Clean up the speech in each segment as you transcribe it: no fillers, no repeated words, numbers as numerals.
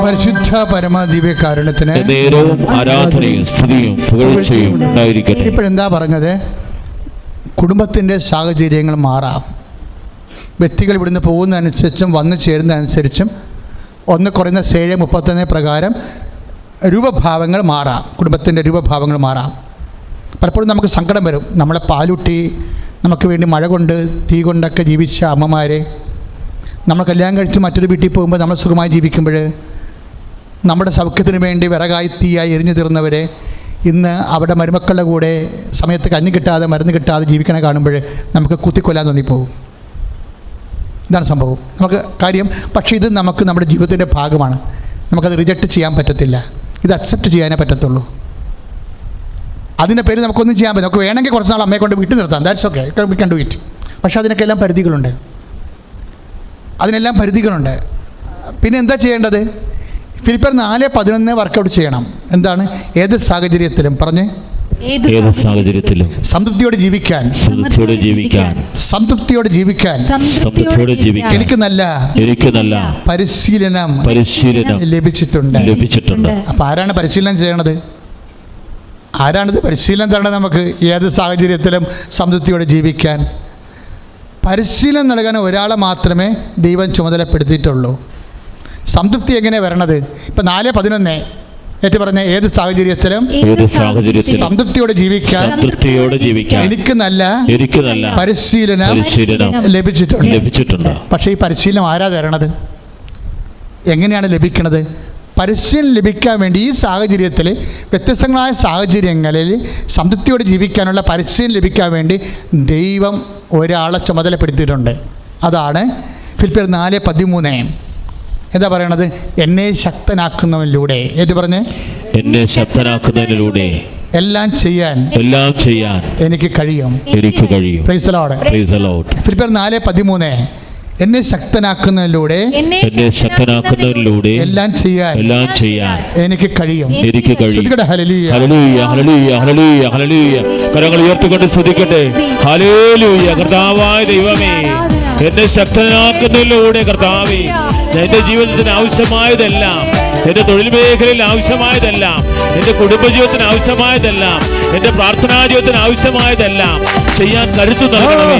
പരിശുദ്ധ പരമ ദിവ്യകാരുണ്യത്തിന് നേരവും ആരാധനയും സ്തുതിയും പുകഴ്ചയും ഉണ്ടായിരിക്കട്ടെ. ഇപ്പോഴെന്താ പറഞ്ഞത്? കുടുംബത്തിൻ്റെ സാഹചര്യങ്ങൾ മാറാം. വ്യക്തികൾ ഇവിടുന്ന് പോകുന്നതനുസരിച്ചും വന്നു ചേരുന്നതനുസരിച്ചും 1 പ്രകാരം രൂപഭാവങ്ങൾ മാറാം. കുടുംബത്തിൻ്റെ രൂപഭാവങ്ങൾ മാറാം. പലപ്പോഴും നമുക്ക് സങ്കടം വരും. നമ്മളെ പാലൂട്ടി നമുക്ക് വേണ്ടി മഴ കൊണ്ട് തീ കൊണ്ടൊക്കെ ജീവിച്ച അമ്മമാരെ, നമ്മൾ കല്യാണം കഴിച്ച് മറ്റൊരു വീട്ടിൽ പോകുമ്പോൾ നമ്മൾ സുഖമായി ജീവിക്കുമ്പോൾ നമ്മുടെ സൗഖ്യത്തിന് വേണ്ടി വിറകായി തീയായി എരിഞ്ഞു തീർന്നവരെ ഇന്ന് അവിടെ മരുമക്കളുടെ കൂടെ സമയത്ത് കഞ്ഞി കിട്ടാതെ മരുന്ന് കിട്ടാതെ ജീവിക്കണ കാണുമ്പോൾ നമുക്ക് കുത്തിക്കൊല്ലാൻ തോന്നിപ്പോകും. ഇതാണ് സംഭവം. നമുക്ക് കാര്യം, പക്ഷേ ഇത് നമുക്ക് നമ്മുടെ ജീവിതത്തിൻ്റെ ഭാഗമാണ്. നമുക്കത് റിജക്റ്റ് ചെയ്യാൻ പറ്റത്തില്ല. ഇത് അക്സെപ്റ്റ് ചെയ്യാനേ പറ്റത്തുള്ളൂ. അതിൻ്റെ പേര് നമുക്കൊന്നും ചെയ്യാൻ പറ്റും. നമുക്ക് വേണമെങ്കിൽ കുറച്ച് നാൾ അമ്മയെ കൊണ്ട് വീട്ടിൽ നിർത്താം. That's okay, we can do it. പക്ഷേ അതിനൊക്കെ എല്ലാം പരിധികളുണ്ട്. പിന്നെ എന്താ ചെയ്യേണ്ടത്? ഫിലിപ്പിയർ 4:11 വർക്കൗട്ട് ചെയ്യണം. എന്താണ്? ഏത് സാഹചര്യത്തിലും പറഞ്ഞ് സംതൃപ്തിയോടെ ജീവിക്കാൻ എനിക്ക് നല്ല പരിശീലനം ലഭിച്ചിട്ടുണ്ട്. അപ്പം ആരാണ് പരിശീലനം ചെയ്യണത്? ആരാണിത് പരിശീലനം തരണം? നമുക്ക് ഏത് സാഹചര്യത്തിലും സംതൃപ്തിയോടെ ജീവിക്കാൻ പരിശീലനം നൽകാൻ ഒരാളെ മാത്രമേ ദൈവം ചുമതലപ്പെടുത്തിയിട്ടുള്ളൂ. സംതൃപ്തി എങ്ങനെ വരണത്? ഇപ്പം 4:11 ഏറ്റു പറഞ്ഞ ഏത് സാഹചര്യത്തിലും സംതൃപ്തിയോടെ ജീവിക്കാൻ എനിക്ക് നല്ല പരിശീലനം ലഭിച്ചിട്ടുണ്ട്. പക്ഷേ ഈ പരിശീലനം ആരാ തരണത്? എങ്ങനെയാണ് ലഭിക്കണത്? പരിശീലനം ലഭിക്കാൻ വേണ്ടി ഈ സാഹചര്യത്തിൽ, വ്യത്യസ്തങ്ങളായ സാഹചര്യങ്ങളിൽ സംതൃപ്തിയോടെ ജീവിക്കാനുള്ള പരിശീലനം ലഭിക്കാൻ വേണ്ടി ദൈവം ഒരാളെ ചുമതലപ്പെടുത്തിയിട്ടുണ്ട്. അതാണ് ഫിലിപ്പിയർ 4:13. എന്താ പറയണത്? എന്നെ ശക്തനാക്കുന്നതിലൂടെ, ഏത് പറഞ്ഞ് എന്നെ ശക്തനാക്കുന്നതിലൂടെ എല്ലാം ചെയ്യാൻ എനിക്ക് കഴിയും. Praise the Lord. ഫിലിപ്പിയർ 4:13 എന്നെ ശക്തനാക്കുന്നതിലൂടെ എല്ലാം ചെയ്യാൻ എനിക്ക് കഴിയും. ഹല്ലേലൂയ, ഹല്ലേലൂയ, ഹല്ലേലൂയ, ഹല്ലേലൂയ. കരങ്ങൾ ഉയർത്തിക്കൊണ്ട് സ്തുതിക്കട്ടെ. ഹല്ലേലൂയ. കർത്താവായ ദൈവമേ, എന്നെ ശക്തനാക്കുന്നതിലൂടെ കർത്താവേ, എൻ്റെ ജീവിതത്തിന് ആവശ്യമായതെല്ലാം, എൻ്റെ തൊഴിൽ മേഖലയിൽ ആവശ്യമായതെല്ലാം, എൻ്റെ കുടുംബജീവിതത്തിന് ആവശ്യമായതെല്ലാം, എൻ്റെ പ്രാർത്ഥനാ ജീവിതത്തിന് ആവശ്യമായതെല്ലാം ചെയ്യാൻ കരുത്തു നൽകണമേ.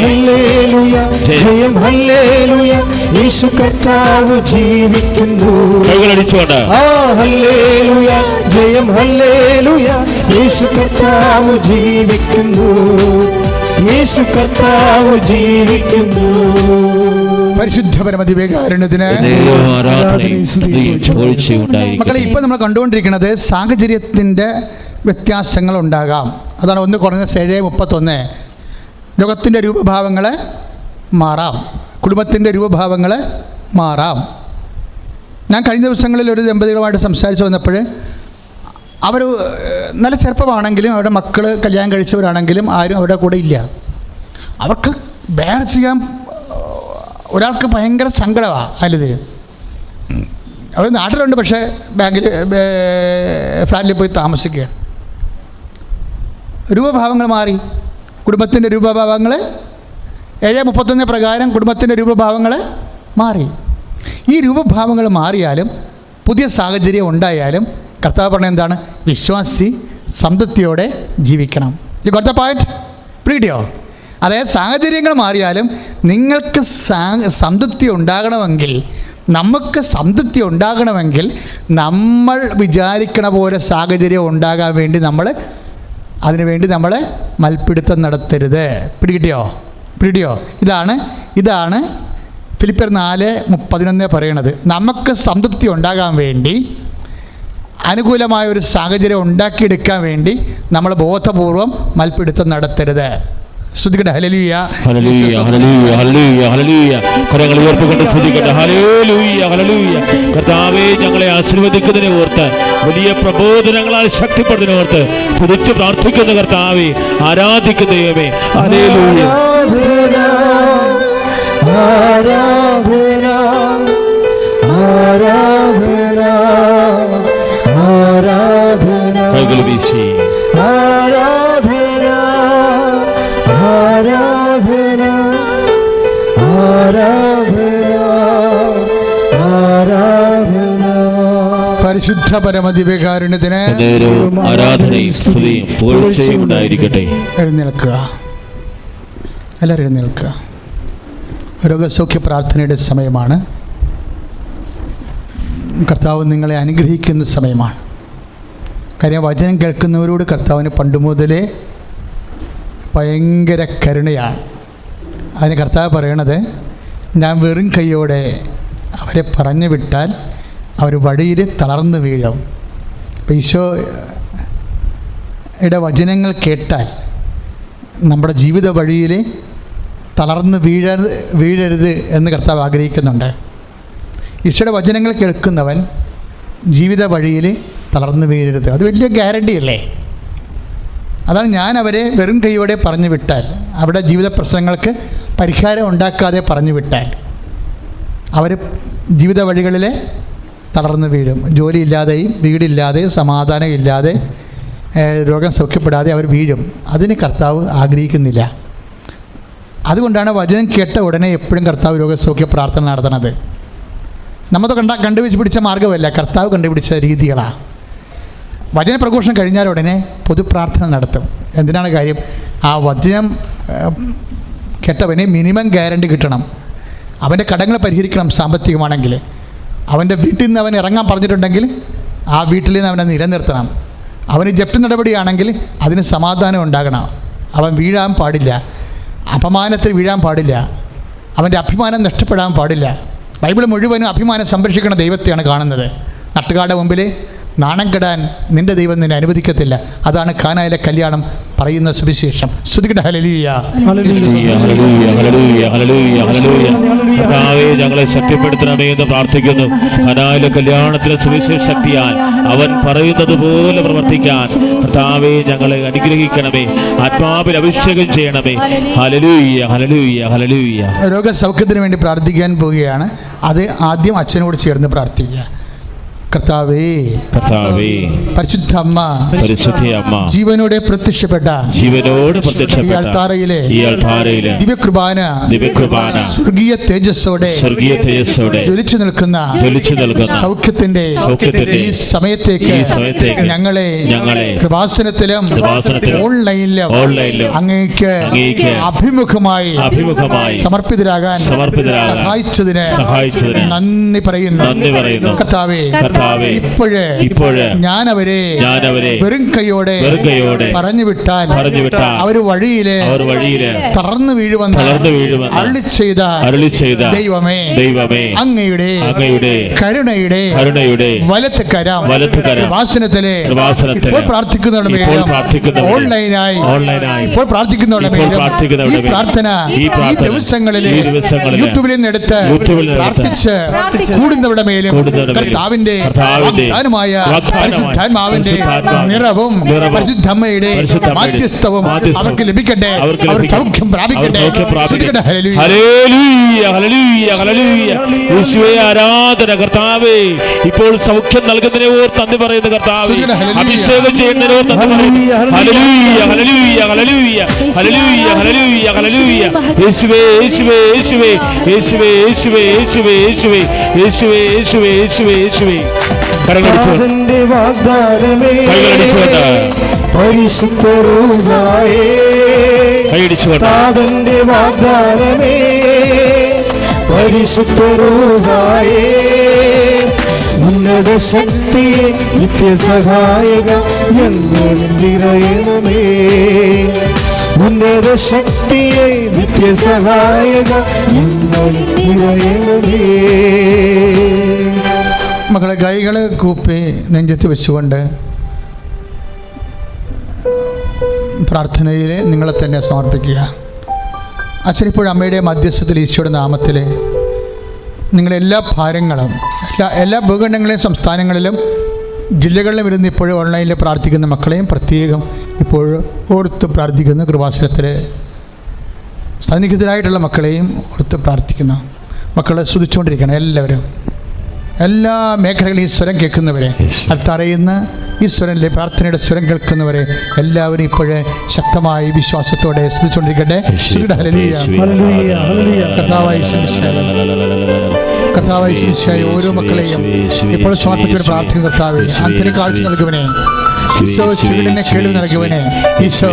യേശു കർത്താവ് ജീവിക്കുന്നു. കൈകളടിച്ചുകൊണ്ട് ഹല്ലേലൂയ, ജയം ഹല്ലേലൂയ. യേശു കർത്താവ് ജീവിക്കുന്നു. യേശു കർത്താവ് ജീവിക്കുന്നു. പരിശുദ്ധ പരമ ദിവ്യകാരുണ്യത്തിന് മക്കളെ, ഇപ്പം നമ്മൾ കണ്ടുകൊണ്ടിരിക്കുന്നത് സാഹചര്യത്തിൻ്റെ വ്യത്യാസങ്ങൾ ഉണ്ടാകാം. അതാണ് 1 Corinthians 7:31. ലോകത്തിൻ്റെ രൂപഭാവങ്ങൾ മാറാം, കുടുംബത്തിൻ്റെ രൂപഭാവങ്ങൾ മാറാം. ഞാൻ കഴിഞ്ഞ ദിവസങ്ങളിൽ ഒരു ദമ്പതികളുമായിട്ട് സംസാരിച്ച് വന്നപ്പോൾ അവർ നല്ല ചെറുപ്പമാണെങ്കിലും അവരുടെ മക്കൾ കല്യാണം കഴിച്ചവരാണെങ്കിലും ആരും അവരുടെ കൂടെ ഇല്ല. അവർക്ക് ബെയർ ചെയ്യാൻ ഒരാൾക്ക് ഭയങ്കര സങ്കടമാണ്. അതിലിതിൽ അവർ നാട്ടിലുണ്ട്, പക്ഷേ ഫ്ലാറ്റിൽ പോയി താമസിക്കുകയാണ്. രൂപഭാവങ്ങൾ മാറി. കുടുംബത്തിൻ്റെ രൂപഭാവങ്ങൾ 7:31 പ്രകാരം കുടുംബത്തിൻ്റെ രൂപഭാവങ്ങൾ മാറി. ഈ രൂപഭാവങ്ങൾ മാറിയാലും പുതിയ സാഹചര്യം ഉണ്ടായാലും കർത്താവ് പറഞ്ഞ എന്താണ്? വിശ്വാസി സംതൃപ്തിയോടെ ജീവിക്കണം. ഈ ഗോട്ട് ദ പോയിന്റ്? പിടിയോ? അതായത് സാഹചര്യങ്ങൾ മാറിയാലും നിങ്ങൾക്ക് സംതൃപ്തി ഉണ്ടാകണമെങ്കിൽ, നമുക്ക് സംതൃപ്തി ഉണ്ടാകണമെങ്കിൽ നമ്മൾ വിചാരിക്കണ പോലെ സാഹചര്യം ഉണ്ടാകാൻ വേണ്ടി അതിനുവേണ്ടി നമ്മൾ മൽപ്പിടുത്തം നടത്തരുത്. പിടിയോ? ഇതാണ് ഫിലിപ്പിയർ 4:11 പറയണത്. നമുക്ക് സംതൃപ്തി ഉണ്ടാകാൻ വേണ്ടി, അനുകൂലമായ ഒരു സാഹചര്യം ഉണ്ടാക്കിയെടുക്കാൻ വേണ്ടി നമ്മൾ ബോധപൂർവം മൽപ്പിടുത്തം നടത്തരുത്. സ്തുതിക്കട്ടെ. ഹല്ലേലൂയ, ഹല്ലേലൂയ, ഹല്ലേലൂയ, ഹല്ലേലൂയ, ഹല്ലേലൂയ. കരങ്ങൾ ഉയർത്തിക്കൊണ്ട് സ്തുതിക്കട്ടെ. ഹല്ലേലൂയ, ഹല്ലേലൂയ. കർത്താവേ, ഞങ്ങളെ ആശീർവദിക്കുന്നതിനെ ഓർത്ത്, വലിയ പ്രബോധനങ്ങളാൽ ശക്തിപ്പെടുന്നതിനെ ഓർത്ത് സ്തുതിച്ച് പ്രാർത്ഥിക്കുന്ന കർത്താവേ, ആരാധിക്കുന്ന ദൈവമേ. ഹല്ലേലൂയ. കൈകൾ വീശി പരിശുദ്ധ പരമദിവ്യകാരുണ്യത്തിന് ആരാധനയും സ്തുതിയും പുകഴ്ചയും ഉണ്ടായിരിക്കട്ടെ. എഴുന്നേൽക്കുക, എല്ലാവരും എഴുന്നേൽക്കുക. രോഗസൗഖ്യ പ്രാർത്ഥനയുടെ സമയമാണ്. കർത്താവ് നിങ്ങളെ അനുഗ്രഹിക്കുന്ന സമയമാണ്. കാര്യം വചനം കേൾക്കുന്നവരോട് കർത്താവിന് പണ്ട് മുതലേ ഭയങ്കര കരുണയാണ്. അതിന് കർത്താവ് പറയണത്, ഞാൻ വെറും കൈയോടെ അവരെ പറഞ്ഞു വിട്ടാൽ അവർ വഴിയിൽ തളർന്നു വീഴും. അപ്പോൾ ഈശോയുടെ വചനങ്ങൾ കേട്ടാൽ നമ്മുടെ ജീവിത വഴിയിൽ തളർന്ന് വീഴരുത് എന്ന് കർത്താവ് ആഗ്രഹിക്കുന്നുണ്ട്. ഈശോയുടെ വചനങ്ങൾ കേൾക്കുന്നവൻ ജീവിത വഴിയിൽ തളർന്നു വീഴരുത്. അത് വലിയ ഗ്യാരണ്ടി അല്ലേ? അതാണ് ഞാൻ അവരെ വെറും കൈയോടെ പറഞ്ഞു വിട്ടാൽ, അവരുടെ ജീവിത പ്രശ്നങ്ങൾക്ക് പരിഹാരം ഉണ്ടാക്കാതെ പറഞ്ഞു വിട്ടാൽ അവർ ജീവിത വഴികളിൽ തളർന്നു വീഴും. ജോലിയില്ലാതെയും വീടില്ലാതെയും സമാധാനം ഇല്ലാതെ രോഗം സൗഖ്യപ്പെടാതെ അവർ വീഴും. അതിന് കർത്താവ് ആഗ്രഹിക്കുന്നില്ല. അതുകൊണ്ടാണ് വചനം കേട്ട ഉടനെ എപ്പോഴും കർത്താവ് രോഗസൗഖ്യ പ്രാർത്ഥന നടത്തുന്നത്. നമ്മൾ കണ്ടുപിടിച്ച മാർഗ്ഗമല്ല, കർത്താവ് കണ്ടുപിടിച്ച രീതികളാണ്. വചന പ്രഘോഷണം കഴിഞ്ഞാൽ ഉടനെ പൊതുപ്രാർത്ഥന നടത്തും. എന്തിനാണ് കാര്യം? ആ വചനം കേട്ടവന് മിനിമം ഗ്യാരണ്ടി കിട്ടണം. അവൻ്റെ കടങ്ങൾ പരിഹരിക്കണം. സാമ്പത്തികമാണെങ്കിൽ അവൻ്റെ വീട്ടിൽ നിന്ന് അവൻ ഇറങ്ങാൻ പറഞ്ഞിട്ടുണ്ടെങ്കിൽ ആ വീട്ടിൽ നിന്ന് അവനെ നിലനിർത്തണം. അവന് ജപ്തി നടപടിയാണെങ്കിൽ അതിന് സമാധാനം ഉണ്ടാകണം. അവൻ വീഴാൻ പാടില്ല, അപമാനത്തിൽ വീഴാൻ പാടില്ല, അവൻ്റെ അഭിമാനം നഷ്ടപ്പെടാൻ പാടില്ല. ബൈബിൾ മുഴുവനും അഭിമാനം സംരക്ഷിക്കുന്ന ദൈവത്തെയാണ് കാണുന്നത്. നാട്ടുകാരുടെ മുമ്പിൽ നാണം കെടാൻ നിന്റെ ദൈവം നിന്നെ അനുവദിക്കത്തില്ല. അതാണ് കാനായിലെ കല്യാണം പറയുന്ന സുവിശേഷം. ശ്രുതികട ഹല്ലേലൂയ. ഞങ്ങളെ ശക്തിപ്പെടുത്തണമേ എന്ന് പ്രാർത്ഥിക്കുന്നു. കാനായിലെ കല്യാണത്തിലെ സുവിശേഷ ശക്തിയാൽ അവൻ പറയുന്നത് പോലെ പ്രവർത്തിക്കാൻ കർത്താവേ ഞങ്ങളെ അനുഗ്രഹിക്കണമേ. ആത്മാവിൽ അഭിഷേകം ചെയ്യണമേ. ഹല്ലേലൂയ, ഹല്ലേലൂയ, ഹല്ലേലൂയ. രോഗസൗഖ്യത്തിന് വേണ്ടി പ്രാർത്ഥിക്കാൻ പോവുകയാണ്. അത് ആദ്യം അച്ഛനോട് ചേർന്ന് പ്രാർത്ഥിക്കുക. കർത്താവേ, കർത്താവേ, പരിശുദ്ധ അമ്മ, പരിശുദ്ധ അമ്മ, ജീവനോടെ പ്രത്യക്ഷപ്പെട്ട ഈ അൾത്താരയിലെ ദിവ്യകൃപാന സ്വർഗീയ തേജസ്സോടെ ജ്വലിച്ചു നിൽക്കുന്ന സൗഖ്യത്തിന്റെ ഈ സമയത്തേക്ക് ഞങ്ങളെ കൃപാസനത്തിലും ഓൺലൈനിലും അങ്ങേക്ക് അഭിമുഖമായി സമർപ്പിതരാകാൻ സഹായിച്ചതിന് നന്ദി പറയുന്നു. കർത്താവേ, ഇപ്പോഴേ ഞാൻ അവരെ വെറും കൈയോടെ പറഞ്ഞു വിട്ടാൽ അവർ വഴിയിലെ തളർന്നു വീഴുവെന്ന് അരുളി ചെയ്ത ദൈവമേ, അങ്ങയുടെ കരുണയുടെ വലത്ത് കരം വാസനത്തിലെ ഇപ്പോൾ പ്രാർത്ഥിക്കുന്നവരുടെ മേലും ഓൺലൈനായി ഇപ്പോൾ പ്രാർത്ഥിക്കുന്നവരുടെ മേലും ഈ പ്രാർത്ഥന ഈ ദിവസങ്ങളിലെ യൂട്യൂബിൽ നിന്ന് എടുത്ത് പ്രാർത്ഥിച്ച് കൂടുന്നവരുടെ മേലും കർത്താവിന്റെ പരിശുദ്ധാത്മാവിന്റെ നിറവും പരിശുദ്ധമ്മയുടെ മാധ്യസ്ഥവും അവർക്ക് ലഭിക്കട്ടെ. അവർ സൗഖ്യം പ്രാപിക്കട്ടെ. ആരാധന കർത്താവേ. ഇപ്പോൾ സൗഖ്യം നൽകുന്നതിനെ ഓർത്ത് നന്ദി പറയുന്ന കർത്താവേ, അഭിഷേകം ചെയ്യുന്നതിനെ ഓർത്ത് നന്ദി പറയുന്നു. ഹല്ലേലൂയ, ഹല്ലേലൂയ, ഹല്ലേലൂയ, ഹല്ലേലൂയ, ഹല്ലേലൂയ, ഹല്ലേലൂയ. യേശുവേ, യേശുവേ, യേശുവേ, യേശുവേ, യേശുവേ, യേശുവേ, യേശുവേ, യേശുവേ, യേശുവേ, യേശുവേ, യേശുവേ. താതന്റെ വാഗ്ദാനമേ, പരിശുദ്ധ റൂഹായേ, താതന്റെ വാഗ്ദാനമേ, പരിശുദ്ധ റൂഹായേ, ഉന്നത ശക്തിയെ നിത്യസഹായക ഞങ്ങൾ നിറയണമേ. ഉന്നത ശക്തിയെ നിത്യസഹായക ഞങ്ങൾ നിറയണമേ. മക്കളെ, കൈകൾ കൂപ്പി നെഞ്ചത്ത് വെച്ചുകൊണ്ട് പ്രാർത്ഥനയിൽ നിങ്ങളെ തന്നെ സമർപ്പിക്കുക. അച്ഛനിപ്പോഴും അമ്മയുടെ മധ്യസ്ഥത്തിൽ ഈശോയുടെ നാമത്തിൽ നിങ്ങളെല്ലാ ഭാരങ്ങളും എല്ലാ ഭൂഖണ്ഡങ്ങളിലെയും സംസ്ഥാനങ്ങളിലും ജില്ലകളിലും ഇരുന്ന് ഇപ്പോഴും ഓൺലൈനിൽ പ്രാർത്ഥിക്കുന്ന മക്കളെയും പ്രത്യേകം ഇപ്പോഴും ഓർത്ത് പ്രാർത്ഥിക്കുന്ന കൃപാസനത്തിൽ സന്നിഹിതരായിട്ടുള്ള മക്കളെയും ഓർത്ത് പ്രാർത്ഥിക്കുന്ന മക്കളെ സ്തുതിച്ചുകൊണ്ടിരിക്കണം. എല്ലാവരും എല്ലാ മേഖലകളിലും ഈ സ്വരം കേൾക്കുന്നവരെ, അത്തറിയുന്ന ഈ സ്വരം പ്രാർത്ഥനയുടെ സ്വരം കേൾക്കുന്നവരെ എല്ലാവരും ഇപ്പോഴേ ശക്തമായി വിശ്വാസത്തോടെ സ്തുതിച്ചുകൊണ്ടിരിക്കട്ടെ. കർത്താവായി കർത്താവേ ശിഷ്യായ ഓരോ മക്കളെയും ഇപ്പോൾ സമർപ്പിച്ചൊരു പ്രാർത്ഥന കർത്താവേ അന്തിന് കാഴ്ച നൽകുവനെ, ഈശോ ചുരുളിനെ കേൾവി നൽകുവനെ, ഈശോ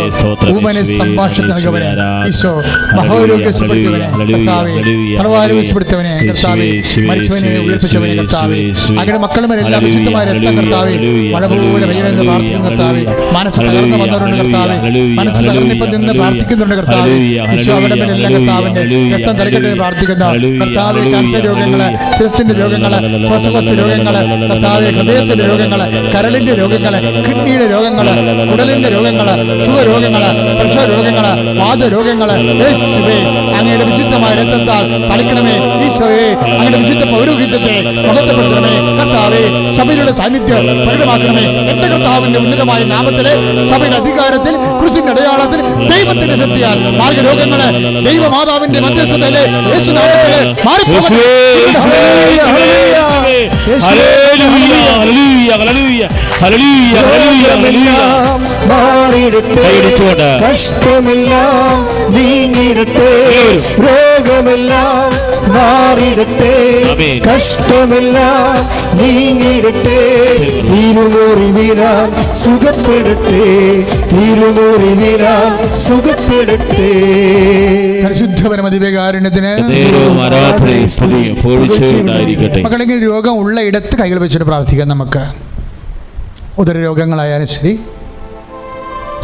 ഊമനെ സംഭാഷണം നൽകുവനെ, ഈശോ മഹോരോഗ്യപ്പെടുത്തിയവനെ കർത്താവേ, സർവാരോഗ്യപ്പെടുത്തവനെ കർത്താവേ, മരിച്ചവനെ ഉയർപ്പിച്ചവനെ കർത്താവേ, അങ്ങനെ മക്കളുമെല്ലാം വിശുദ്ധമായ രക്തം കർത്താവേ മഴ പോലെ വെയിലെന്ന് പ്രാർത്ഥിക്കുന്ന കർത്താവേ, മനസ്സ് തകർന്നു വന്നവരുണ്ട് കർത്താവേ, മനസ്സ് തകർന്നിപ്പം നിന്ന് പ്രാർത്ഥിക്കുന്നുണ്ട് കർത്താവേ, ഈശോ അവിടെ എല്ലാം കർത്താവിന്റെ രക്തം തലക്കെട്ട് പ്രാർത്ഥിക്കുന്ന കർത്താവേ, ക്യാൻസർ രോഗങ്ങള്, ശിരസിന്റെ രോഗങ്ങള്, ശ്വാസകോശ രോഗങ്ങള് കർത്താവേ, ഹൃദയത്തിന്റെ രോഗങ്ങള്, കരളിന്റെ രോഗങ്ങള്, കിഡ്നിയുടെ രോഗങ്ങള്, കുടലിന്റെ രോഗങ്ങള്, ഷുഗർ രോഗങ്ങള്, പ്രഷർ രോഗങ്ങള്, വാതരോഗങ്ങള്, യേശുവേ അങ്ങയുടെ വിശുദ്ധമായ രക്തത്താൽ തളിക്കണമേ, ഈശോയെ അങ്ങയുടെ വിശുദ്ധ പൗരോഹിത്യത്തെ മഹത്വപ്പെടുത്തണമേ കർത്താവേ, സഭയിലുള്ള സാന്നിധ്യം പ്രകടമാക്കണമേ, എന്റെ കർത്താവിന്റെ ഉന്നതമായ നാമത്തിലെ സഭയുടെ അധികാരത്തിൽ ക്രിസ്തുവിന്റെ അടയാളത്തിൽ ദൈവത്തിന്റെ ശക്തിയാൽ മാർഗരോഗങ്ങള് ദൈവമാതാവിന്റെ മധ്യസ്ഥതയിലെ യേശുനാമത്തിലെ മാറിപ്പോകട്ടെ. കഷ്ടമെല്ലാം നീങ്ങിടട്ടെ, രോഗമെല്ലാം മാറിടട്ടെ, കഷ്ടമെല്ലാം നീങ്ങിടട്ടെ, തിരുമുറി വീരാൻ സുഖപ്പെടട്ടെ, തിരുമുറി വീരാൻ സുഖപ്പെടട്ടെ. പരിശുദ്ധപരമതിവേകാരുണ്യത്തിന് മക്കളിങ്ങനെ രോഗം ഉള്ള ഇടത്ത് കൈകൾ വെച്ചിട്ട് പ്രാർത്ഥിക്കാം. നമുക്ക് ഉദര രോഗങ്ങളായാലും ശരി,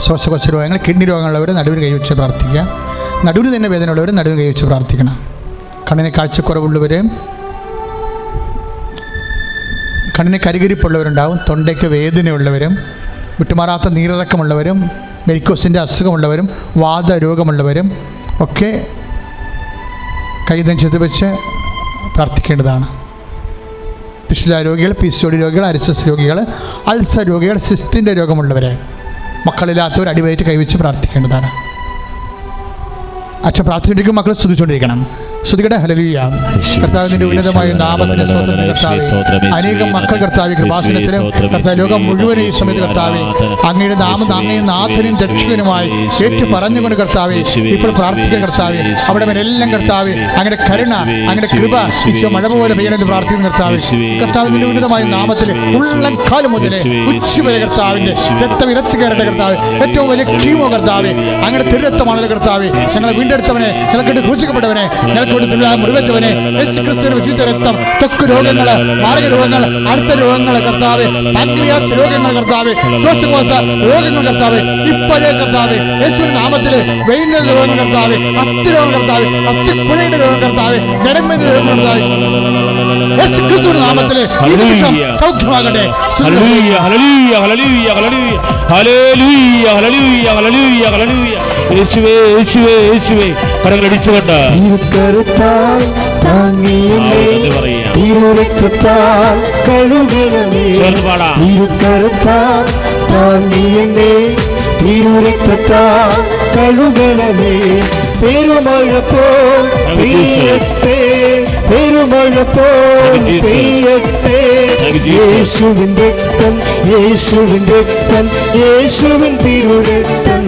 ശ്വാസകോശ രോഗങ്ങൾ, കിഡ്നി രോഗങ്ങളുള്ളവർ നടുവിന് കൈവച്ച് പ്രാർത്ഥിക്കുക. നടുവിന് തന്നെ വേദനയുള്ളവർ നടുവിന് കൈവച്ച് പ്രാർത്ഥിക്കണം. കണ്ണിന് കാഴ്ചക്കുറവുള്ളവർ, കണ്ണിന് കരികരിപ്പുള്ളവരുണ്ടാവും, തൊണ്ടയ്ക്ക് വേദനയുള്ളവരും, വിട്ടുമാറാത്ത നീരിറക്കമുള്ളവരും, വെരിക്കോസിൻ്റെ അസുഖമുള്ളവരും, വാതരോഗമുള്ളവരും ഒക്കെ കൈ നെഞ്ചത്ത് വെച്ച് പ്രാർത്ഥിക്കേണ്ടതാണ്. പിശുല രോഗികൾ, PCOD രോഗികൾ, അരിസസ് രോഗികൾ, അൾസർ രോഗികൾ, സിസ്റ്റിൻ്റെ രോഗമുള്ളവരെ, മക്കളില്ലാത്തവർ അടിവയറ്റ് കൈവച്ച് പ്രാർത്ഥിക്കേണ്ടതാണ്. അച്ഛൻ പ്രാർത്ഥിച്ചിരിക്കും, മക്കൾ സ്തുതിച്ചുകൊണ്ടിരിക്കണം. സ്തുതിക്കട്ടെ. ഹല്ലേലൂയ. കർത്താവിന്റെ ഉന്നതമായ നാമത്തിന്റെ സ്തോത്രം കർത്താവേ. അനേകം മക്കൾ കർത്താവേ കൃപാസനത്തിലും കർത്താവ് ലോകം മുഴുവനും ഈ സമയത്ത് കർത്താവേ അങ്ങയുടെ നാമം അങ്ങയും നാഥനും രക്ഷകനുമായി ഏറ്റു പറഞ്ഞുകൊണ്ട് കർത്താവേ ഇപ്പോൾ പ്രാർത്ഥിക്കുന്ന കർത്താവേ, അവിടെ എല്ലാം കർത്താവേ അങ്ങയുടെ കരുണ, അങ്ങയുടെ കൃപ ഈശോ മഴ പോലെ പെയ്യണമെന്ന് പ്രാർത്ഥിക്കുന്ന കർത്താവേ, കർത്താവിന്റെ ഉന്നതമായ നാമത്തിൽ ഉള്ളക്കാലം മുതലേ ഉച്ച വരെ കർത്താവിന്റെ രക്തം ഇരച്ചു കയറട്ടെ കർത്താവേ. ഏറ്റവും വലിയ കീമോ കർത്താവേ അങ്ങയുടെ തിരുരക്തമാണല്ലോ കർത്താവേ. ഞങ്ങളെ വീണ്ടെടുത്തവനെ, ഞങ്ങൾക്ക് ക്രൂശിക്കപ്പെട്ടവനെ, മുറിവേറ്റവനെ, യേശുക്രിസ്തുവിന്റെ വിശുദ്ധ രക്തം ത്വക്ക് രോഗങ്ങള്, മാർഗരോഗങ്ങൾ, അൾസർ രോഗങ്ങള് കർത്താവേ, പാൻക്രിയാസ് രോഗങ്ങൾ കർത്താവേ, ശ്വാസകോശ രോഗങ്ങൾ കർത്താവേ, ഇപ്പോഴേ കർത്താവേ യേശുവിന്റെ നാമത്തില് വെയിലിന്റെ രോഗങ്ങൾ കർത്താവേ, അസ്ഥി രോഗം കർത്താവേ, അസ്ഥിക്കുഴയുടെ രോഗം കർത്താവേ, ഞരമ്പിന്റെ രോഗം കർത്താവേ, യേശുക്രിസ്തുവിന്റെ നാമത്തില് ഈ നിമിഷം സൗഖ്യമാകട്ടെ. കരങ്ങളടിച്ചുകൊണ്ട് തിരുക്കരത്താൽ താങ്ങിയല്ലേ, തിരുരക്തത്താൽ കഴുകണമേ, തിരുക്കരത്താൽ താങ്ങിയല്ലേ, തിരുരക്തത്താൽ കഴുകണമേ. പെരുമഴ പോൽ പെയ്യട്ടെ, പെരുമഴ പോൽ പെയ്യട്ടെ, യേശുവിൻ രക്തം, യേശുവിൻ രക്തം, യേശുവിൻ തിരുരക്തം,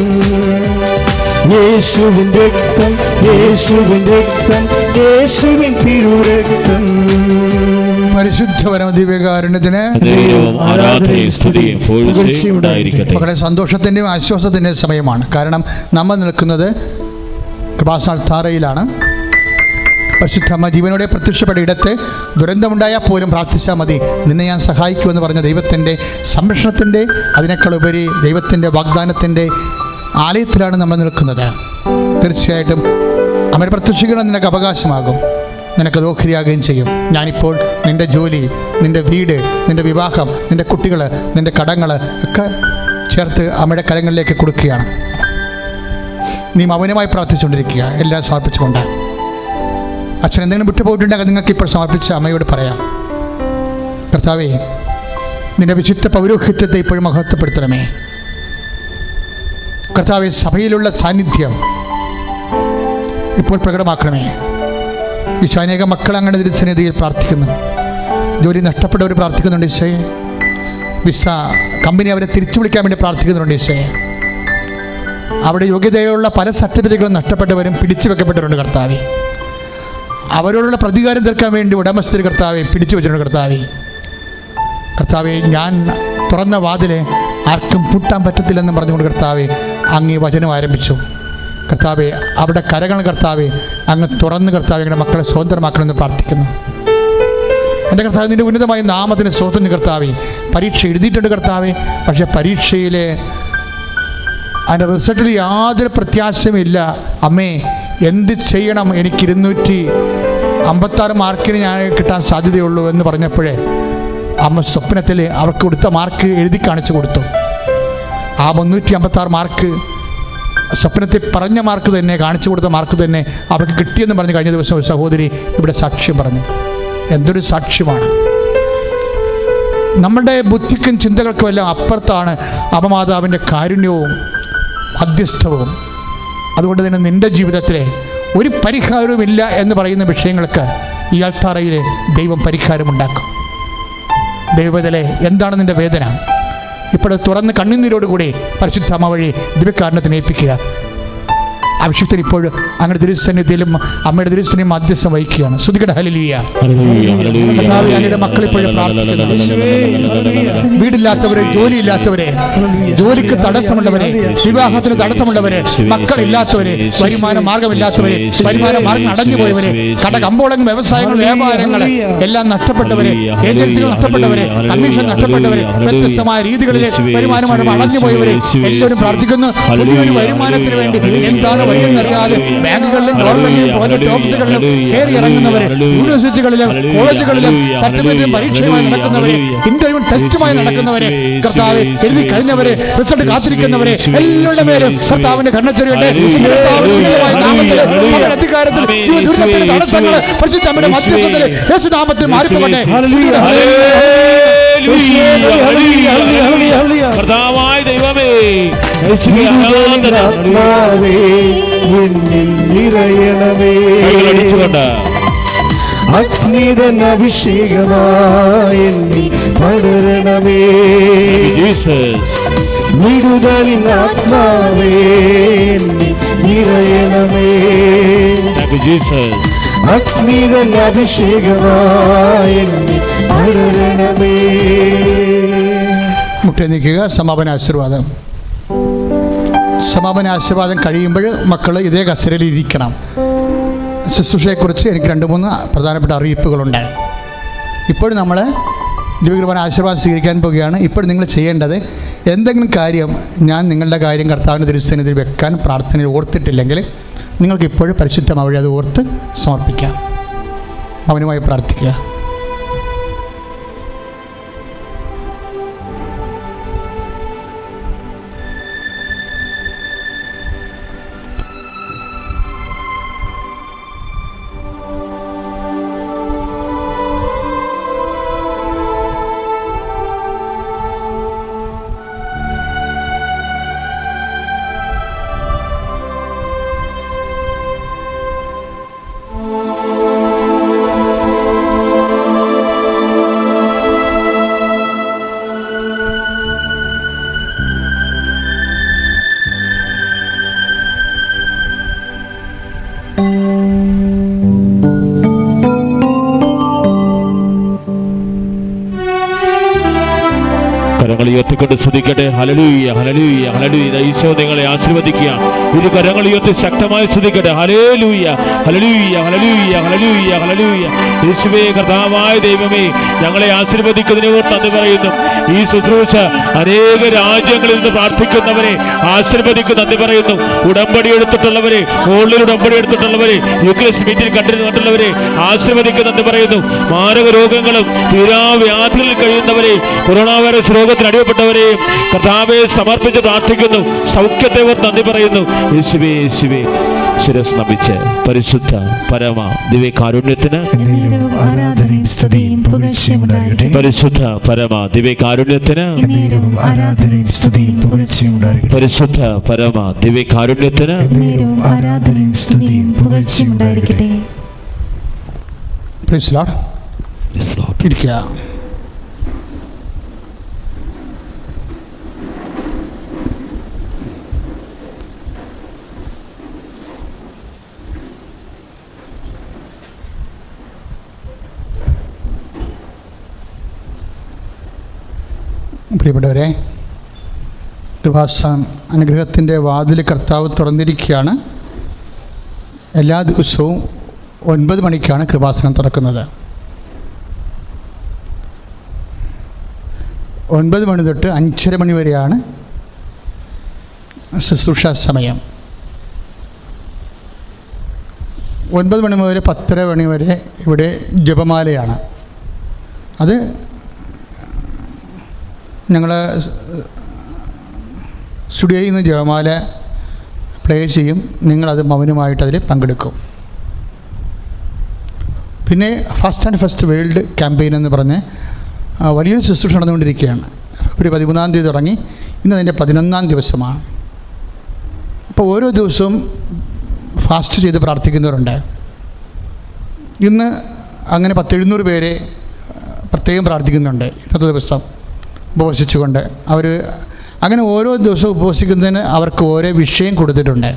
യേശുവിൻ രക്തം, യേശുവിൻ രക്തം, യേശുവിൻ തിരുരക്തം. പരിശുദ്ധ പരമദിവ്യകാരുണ്യത്തിന് മക്കളെ സന്തോഷത്തിൻ്റെയും ആശ്വാസത്തിൻ്റെയും സമയമാണ്. കാരണം നമ്മൾ നിൽക്കുന്നത് കൃപാസ്ഥാനത്താറയിലാണ്. പരിശുദ്ധമ്മ ജീവനോടെ പ്രത്യക്ഷപ്പെട്ട ഇടത്ത് ദുരന്തമുണ്ടായാൽ പോലും പ്രാർത്ഥിച്ചാൽ മതി, നിന്നെ ഞാൻ സഹായിക്കുമെന്ന് പറഞ്ഞ ദൈവത്തിൻ്റെ സംരക്ഷണത്തിൻ്റെ, അതിനേക്കാൾ ഉപരി ദൈവത്തിൻ്റെ വാഗ്ദാനത്തിൻ്റെ ആലയത്തിലാണ് നമ്മൾ നിൽക്കുന്നത്. തീർച്ചയായിട്ടും അവരെ പ്രത്യക്ഷിക്കണം നിനക്ക് അവകാശമാകും, നിനക്കത് ഓഹരിയാകുകയും ചെയ്യും. ഞാനിപ്പോൾ നിൻ്റെ ജോലി, നിൻ്റെ വീട്, നിൻ്റെ വിവാഹം, നിൻ്റെ കുട്ടികൾ, നിൻ്റെ കടങ്ങൾ ഒക്കെ ചേർത്ത് അമ്മയുടെ കരങ്ങളിലേക്ക് കൊടുക്കുകയാണ്. നീ മൗനമായി പ്രാർത്ഥിച്ചുകൊണ്ടിരിക്കുക, എല്ലാം സമർപ്പിച്ചുകൊണ്ട്. അച്ഛൻ എന്തെങ്കിലും വിട്ടുപോയിട്ടുണ്ടെങ്കിൽ നിങ്ങൾക്ക് ഇപ്പോൾ സമർപ്പിച്ച അമ്മയോട് പറയാം. കർത്താവേ, നിൻ്റെ വിശുദ്ധ പൗരോഹിത്യത്തെ ഇപ്പോഴും മഹത്വപ്പെടുത്തണമേ കർത്താവേ. സഭയിലുള്ള സാന്നിധ്യം ഇപ്പോൾ പ്രകടമാക്കണമേ. ഈശോ, അനേക മക്കൾ അങ്ങനെ തിരുസന്നിധിയിൽ പ്രാർത്ഥിക്കുന്നു. ജോലി നഷ്ടപ്പെട്ടവർ പ്രാർത്ഥിക്കുന്നുണ്ട് ഈശോയെ. വിസ കമ്പനി അവരെ തിരിച്ചു വിളിക്കാൻ വേണ്ടി പ്രാർത്ഥിക്കുന്നുണ്ട് ഈശോയെ. അവിടെ യോഗ്യതയുള്ള പല സർട്ടിഫിക്കറ്റുകളും നഷ്ടപ്പെട്ടവരും പിടിച്ചു വെക്കപ്പെട്ടവരുണ്ട് കർത്താവേ. അവരോടുള്ള പ്രതികാരം തീർക്കാൻ വേണ്ടി ഉടമസ്ഥർ കർത്താവെ പിടിച്ചു വെച്ചിട്ടുണ്ട്. കർത്താവെ ഞാൻ തുറന്ന വാതിലെ ആർക്കും പൂട്ടാൻ പറ്റത്തില്ലെന്ന് പറഞ്ഞുകൊണ്ട് കർത്താവെ അങ്ങ് ഈ വചനം ആരംഭിച്ചു. കർത്താവെ അവിടെ കരകൾ കർത്താവെ അങ്ങ് തുറന്ന് കർത്താവെ ഞങ്ങളുടെ മക്കളെ സ്വതന്ത്രമാക്കണമെന്ന് പ്രാർത്ഥിക്കുന്നു. എൻ്റെ കർത്താവ് നിൻ്റെ ഉന്നതമായ നാമത്തിന് സ്വതന്ത്രം കർത്താവെ. പരീക്ഷ എഴുതിയിട്ടുണ്ട് കർത്താവെ, പക്ഷേ പരീക്ഷയിലെ അതിൻ്റെ റിസൾട്ടിൽ യാതൊരു പ്രത്യാശയുമില്ല. അമ്മേ എന്ത് ചെയ്യണം, എനിക്ക് 256 മാർക്കിന് ഞാൻ കിട്ടാൻ സാധ്യതയുള്ളൂ എന്ന് പറഞ്ഞപ്പോഴേ അമ്മ സ്വപ്നത്തിൽ അവർക്ക് കൊടുത്ത മാർക്ക് എഴുതി കാണിച്ചു കൊടുത്തു. ആ 356 മാർക്ക് സ്വപ്നത്തിൽ പറഞ്ഞ മാർക്ക് തന്നെ, കാണിച്ചു കൊടുത്ത മാർക്ക് തന്നെ അവർക്ക് കിട്ടിയെന്ന് പറഞ്ഞ് കഴിഞ്ഞ ദിവസം ഒരു സഹോദരി ഇവിടെ സാക്ഷ്യം പറഞ്ഞു. എന്തൊരു സാക്ഷ്യമാണ്! നമ്മുടെ ബുദ്ധിക്കും ചിന്തകൾക്കും എല്ലാം അപ്പുറത്താണ് അപമാതാവിൻ്റെ കാരുണ്യവും മധ്യസ്ഥവും. അതുകൊണ്ട് തന്നെ നിൻ്റെ ജീവിതത്തിലെ ഒരു പരിഹാരവുമില്ല എന്ന് പറയുന്ന വിഷയങ്ങൾക്ക് ഈ അൾത്താറയിൽ ദൈവം പരിഹാരമുണ്ടാക്കും. ദൈവത്തിലെ എന്താണ് നിൻ്റെ വേദന? ഇപ്പോൾ തുറന്ന് കണ്ണുനീരോടുകൂടി പരിശുദ്ധമ്മ വഴി ദിവ്യകാരുണ്യത്തിന് ഏൽപ്പിക്കുക. ആവശ്യത്തിന് ഇപ്പോൾ അങ്ങനെ തിരുസന്നിധിയിലും അമ്മയുടെ തിരുസന്നിധിയും മധ്യസ്ഥം വഹിക്കുകയാണ്. ശ്രുതികട ഹല്ലേലൂയ. അങ്ങയുടെ മക്കൾ ഇപ്പോഴും പ്രാർത്ഥിക്കുന്നു. വീടില്ലാത്തവരെ, ജോലിയില്ലാത്തവരെ, ജോലിക്ക് തടസ്സമുള്ളവരെ, വിവാഹത്തിന് തടസ്സമുള്ളവരെ, മക്കളില്ലാത്തവരെ, വരുമാന മാർഗമില്ലാത്തവരെ, വരുമാന മാർഗം അടഞ്ഞുപോയവരെ, കടകമ്പോളങ്ങൾ, വ്യവസായങ്ങൾ, വ്യാപാരങ്ങൾ എല്ലാം നഷ്ടപ്പെട്ടവരെ, ഏജൻസികൾ നഷ്ടപ്പെട്ടവരെ, കമ്മീഷൻ നഷ്ടപ്പെട്ടവരെ, വ്യത്യസ്തമായ രീതികളിലെ വരുമാനമാണ് അടഞ്ഞുപോയവരെ എല്ലാവരും പ്രാർത്ഥിക്കുന്നു. പുതിയൊരു വരുമാനത്തിന് വേണ്ടി എന്താണ് വഴിയെന്നറിയാതെ ബാങ്കുകളിലും ഗവൺമെന്റിലും പ്രോജക്ട് ഓഫീസുകളിലും കയറി ഇറങ്ങുന്നവരെ, യൂണിവേഴ്സിറ്റികളിലും കോളേജുകളിലും സർട്ടിഫിക്കറ്റും പരീക്ഷയുമായി നടക്കുന്നവരെ, ഇന്റർവ്യൂ ടെസ്റ്റുമായി നടക്കുന്നവരെ, കർത്താവ് എഴുതി കഴിഞ്ഞവരെ, റിസൾട്ട് കാത്തിരിക്കുന്നവരെ എല്ലാവരുടെ മേലും കർത്താവിന്റെ കരുണച്ചൊരിയട്ടെ. അധികാരത്തിൽ ദുരിതത്തിന് തടസ്സങ്ങൾ പരിശുദ്ധമ്മയുടെ മധ്യസ്ഥത്തിൽ യേശുനാമത്തിൽ മാറിപ്പോകട്ടെ. കർത്താവായ ദൈവമേ, അഗ്നിതൻ അഭിഷേകമായി പടരണമേ. വിടുതലിൻ ആത്മാവേ നിറയണമേ. അഗ്നിതൻ അഭിഷേകമായി പടരണമേ. മുട്ടേ നിൽക്കുക. സമാപന ആശീർവാദം. സമാപന ആശീർവാദം കഴിയുമ്പോൾ മക്കൾ ഇതേ കസേരയിൽ ഇരിക്കണം. ശുശ്രൂഷയെക്കുറിച്ച് എനിക്ക് 2-3 പ്രധാനപ്പെട്ട അറിയിപ്പുകളുണ്ട്. ഇപ്പോൾ നമ്മൾ ദിവ്യകൃപ ആശീർവാദം സ്വീകരിക്കാൻ പോവുകയാണ്. ഇപ്പോൾ നിങ്ങൾ ചെയ്യേണ്ടത്, എന്തെങ്കിലും കാര്യം ഞാൻ നിങ്ങളുടെ കാര്യം കർത്താവിൻ്റെ തിരുസന്നിധിയിൽ വെക്കാൻ പ്രാർത്ഥനയിൽ ഓർത്തിട്ടില്ലെങ്കിൽ നിങ്ങൾക്ക് ഇപ്പോഴും പരിശുദ്ധം വഴി അത് ഓർത്ത് സമർപ്പിക്കാം. അവനുമായി പ്രാർത്ഥിക്കുക. കരങ്ങൾ ഉയർത്തിക്കൊണ്ട് സ്തുതിക്കട്ടെ. ഹല്ലേലൂയ, ഹല്ലേലൂയ, ഹല്ലേലൂയ. ഈശോ നിങ്ങളെ ആശീർവദിക്കുക. ഇരു കരങ്ങൾ ഉയർത്തി ശക്തമായി സ്തുതിക്കട്ടെ. ഹല്ലേലൂയ, ഹല്ലേലൂയ, ഹല്ലേലൂയ, ഹല്ലേലൂയ, ഹല്ലേലൂയ. യേശുവേ, കർത്താവായ ദൈവമേ, ഞങ്ങളെ ആശീർവദിക്കുന്നതിനെ ഓർത്ത് നന്ദി പറയുന്നു. ഈ ശുശ്രൂഷ അനേക രാജ്യങ്ങളിൽ നിന്ന് പ്രാർത്ഥിക്കുന്നവരെ ആശീർവദിക്കുന്ന നന്ദി പറയുന്നു. ഉടമ്പടി എടുത്തിട്ടുള്ളവരെ, ഓൺലൈൻ ഉടമ്പടി എടുത്തിട്ടുള്ളവരെ, യുക്രൈസ്റ്റ് മീറ്റിൽ കണ്ടിട്ടുള്ളവരെ ആശീർവദിക്കുന്ന നന്ദി പറയുന്നു. മാരക രോഗങ്ങളും തീരാവ്യാധികളിൽ കഴിയുന്നവരെ, കൊറോണ വൈറസ് രോഗത്തിന് അടിമപ്പെട്ടവരെയും കർത്താവെ സമർപ്പിച്ച് പ്രാർത്ഥിക്കുന്നു. സൗഖ്യത്തെ ഓർത്ത് നന്ദി പറയുന്നു. യേശുവേ, യേശുവേ, ശിരസ് നമിച്ച് പരിശുദ്ധ പരമ ദിവ്യകാരുണ്യത്തിന് ആരാധനയും സ്തുതിയും പുകഴ്ചയും ഉണ്ടാകട്ടെ. പരിശുദ്ധ പരമ ദിവ്യകാരുണ്യത്തിന് ആരാധനയും സ്തുതിയും പുകഴ്ചയും ഉണ്ടാകട്ടെ. പരിശുദ്ധ പരമ ദിവ്യകാരുണ്യത്തിന് ആരാധനയും സ്തുതിയും പുകഴ്ചയും ഉണ്ടാകട്ടെ. Praise Lord. ഇരിക്കുക. പ്രിയപ്പെട്ടവരെ, കൃപാസനം അനുഗ്രഹത്തിൻ്റെ വാതിൽ കർത്താവ് തുറന്നിരിക്കുകയാണ്. എല്ലാ ദിവസവും 9 മണിക്കാണ് കൃപാസനം തുറക്കുന്നത്. 9 മണി തൊട്ട് 5:30 മണി വരെയാണ് ശുശ്രൂഷ സമയം. 9 മണി മുതൽ 10:30 മണി വരെ ഇവിടെ ജപമാലയാണ്. അത് ഞങ്ങൾ സ്റ്റുഡിയോയിൽ നിന്ന് ജപമാല പ്ലേ ചെയ്യും. നിങ്ങളത് മൗനമായിട്ട് അതിൽ പങ്കെടുക്കും. പിന്നെ first and first world campaign എന്ന് പറഞ്ഞ് വലിയൊരു ശുശ്രൂഷ നടന്നുകൊണ്ടിരിക്കുകയാണ്. ഫെബ്രുവരി 13-ാം തീയതി തുടങ്ങി ഇന്ന് അതിൻ്റെ 11-ാം ദിവസമാണ്. അപ്പോൾ ഓരോ ദിവസവും ഫാസ്റ്റ് ചെയ്ത് പ്രാർത്ഥിക്കുന്നവരുണ്ട്. ഇന്ന് അങ്ങനെ 700 പേരെ പ്രത്യേകം പ്രാർത്ഥിക്കുന്നുണ്ട്. ഇന്നത്തെ ദിവസം ഉപവസിച്ചുകൊണ്ട് അവർ അങ്ങനെ ഓരോ ദിവസവും ഉപവസിക്കുന്നതിന് അവർക്ക് ഓരോ വിഷയം കൊടുത്തിട്ടുണ്ട്.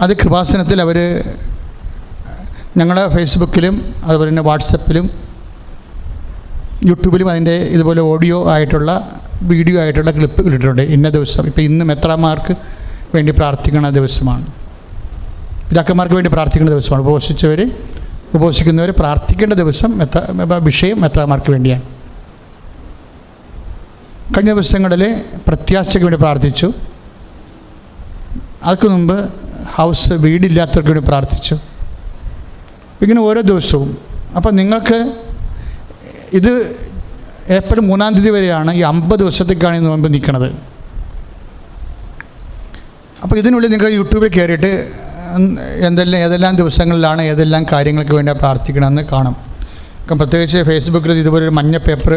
അത് കൃപാസനത്തിൽ അവർ ഞങ്ങളുടെ ഫേസ്ബുക്കിലും അതുപോലെ തന്നെ വാട്സപ്പിലും യൂട്യൂബിലും അതിൻ്റെ ഇതുപോലെ ഓഡിയോ ആയിട്ടുള്ള വീഡിയോ ആയിട്ടുള്ള ക്ലിപ്പ് ഇട്ടിട്ടുണ്ട്. ഇന്ന ദിവസം ഇപ്പോൾ ഇന്ന് മെത്രാന്മാർക്ക് വേണ്ടി പ്രാർത്ഥിക്കുന്ന ദിവസമാണ്, പിതാക്കന്മാർക്ക് വേണ്ടി പ്രാർത്ഥിക്കുന്ന ദിവസമാണ്. ഉപവസിക്കുന്നവർ പ്രാർത്ഥിക്കേണ്ട ദിവസം വിഷയം മെത്രാന്മാർക്ക് വേണ്ടിയാണ്. കഴിഞ്ഞ ദിവസങ്ങളിൽ പ്രത്യാശയ്ക്ക് വേണ്ടി പ്രാർത്ഥിച്ചു. അതിന് മുമ്പ് വീടില്ലാത്തവർക്ക് വേണ്ടി പ്രാർത്ഥിച്ചു. ഇങ്ങനെ ഓരോ ദിവസവും. അപ്പോൾ നിങ്ങൾക്ക് ഇത് ഏപ്രിൽ 3-ാം തീയതി വരെയാണ്. ഈ 50 ദിവസത്തേക്കാണ് ഈ നോമ്പ് നിൽക്കുന്നത്. അപ്പോൾ ഇതിനുള്ളിൽ നിങ്ങൾ യൂട്യൂബിൽ കയറിയിട്ട് ഏതെല്ലാം ദിവസങ്ങളിലാണ് ഏതെല്ലാം കാര്യങ്ങൾക്ക് വേണ്ടി പ്രാർത്ഥിക്കണമെന്ന് കാണും. പ്രത്യേകിച്ച് ഫേസ്ബുക്കിൽ ഇതുപോലൊരു മഞ്ഞ പേപ്പർ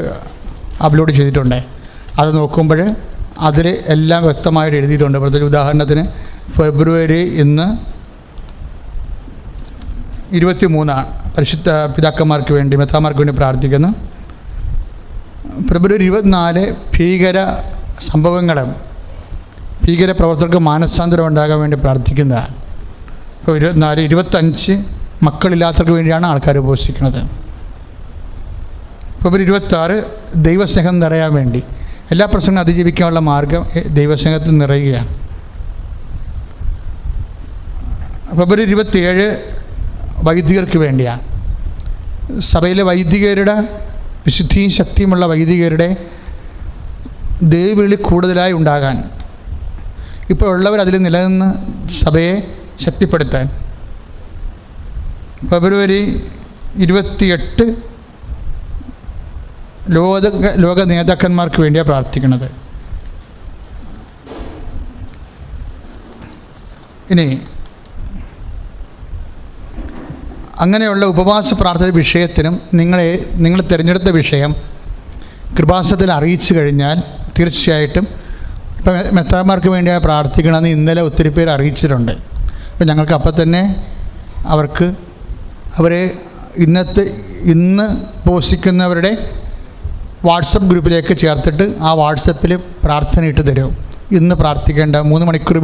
അപ്ലോഡ് ചെയ്തിട്ടുണ്ട്. അത് നോക്കുമ്പോൾ അതിൽ എല്ലാം വ്യക്തമായിട്ട് എഴുതിയിട്ടുണ്ട്. പ്രത്യേകിച്ച് ഉദാഹരണത്തിന് ഫെബ്രുവരി ഇന്ന് 23 പരിശുദ്ധ പിതാക്കന്മാർക്ക് വേണ്ടി മെത്രാന്മാർക്ക് വേണ്ടി പ്രാർത്ഥിക്കുന്നു. ഫെബ്രുവരി 24 ഭീകര സംഭവങ്ങളും ഭീകര പ്രവർത്തകർക്ക് മാനസാന്തരം ഉണ്ടാകാൻ വേണ്ടി പ്രാർത്ഥിക്കുന്നതാണ്. ഇപ്പോൾ 24, 25 മക്കളില്ലാത്തവർക്ക് വേണ്ടിയാണ് ആൾക്കാർ ഉപവസിക്കുന്നത്. ഫെബ്രുവരി 26 ദൈവസ്നേഹം നിറയാൻ വേണ്ടി, എല്ലാ പ്രശ്നങ്ങളും അതിജീവിക്കാനുള്ള മാർഗം ദൈവസ്നേഹത്തിൽ നിറയുകയാണ്. ഫെബ്രുവരി 27 വൈദികർക്ക് വേണ്ടിയാണ്. സഭയിലെ വൈദികരുടെ വിശുദ്ധിയും ശക്തിയുമുള്ള വൈദികരുടെ ദൈവവിളി കൂടുതലായി ഉണ്ടാകാൻ, ഇപ്പോൾ ഉള്ളവർ അതിൽ നിലനിന്ന് സഭയെ ശക്തിപ്പെടുത്താൻ. ഫെബ്രുവരി 28 ലോക നേതാക്കന്മാർക്ക് വേണ്ടിയാണ് പ്രാർത്ഥിക്കുന്നത്. ഇനി അങ്ങനെയുള്ള ഉപവാസ പ്രാർത്ഥന വിഷയത്തിനും നിങ്ങൾ തിരഞ്ഞെടുത്ത വിഷയം കൃപാസനത്തിൽ അറിയിച്ചു കഴിഞ്ഞാൽ തീർച്ചയായിട്ടും ഇപ്പം മെത്രാന്മാർക്ക് വേണ്ടിയാണ് പ്രാർത്ഥിക്കണമെന്ന് ഇന്നലെ ഒത്തിരി പേര് അറിയിച്ചിട്ടുണ്ട്. അപ്പം ഞങ്ങൾക്ക് അപ്പം തന്നെ അവരെ ഇന്ന് ഉപവസിക്കുന്നവരുടെ വാട്സപ്പ് ഗ്രൂപ്പിലേക്ക് ചേർത്തിട്ട് ആ വാട്സപ്പിൽ പ്രാർത്ഥന ഇട്ട് തരും. ഇന്ന് പ്രാർത്ഥിക്കേണ്ട 3 മണിക്കൂർ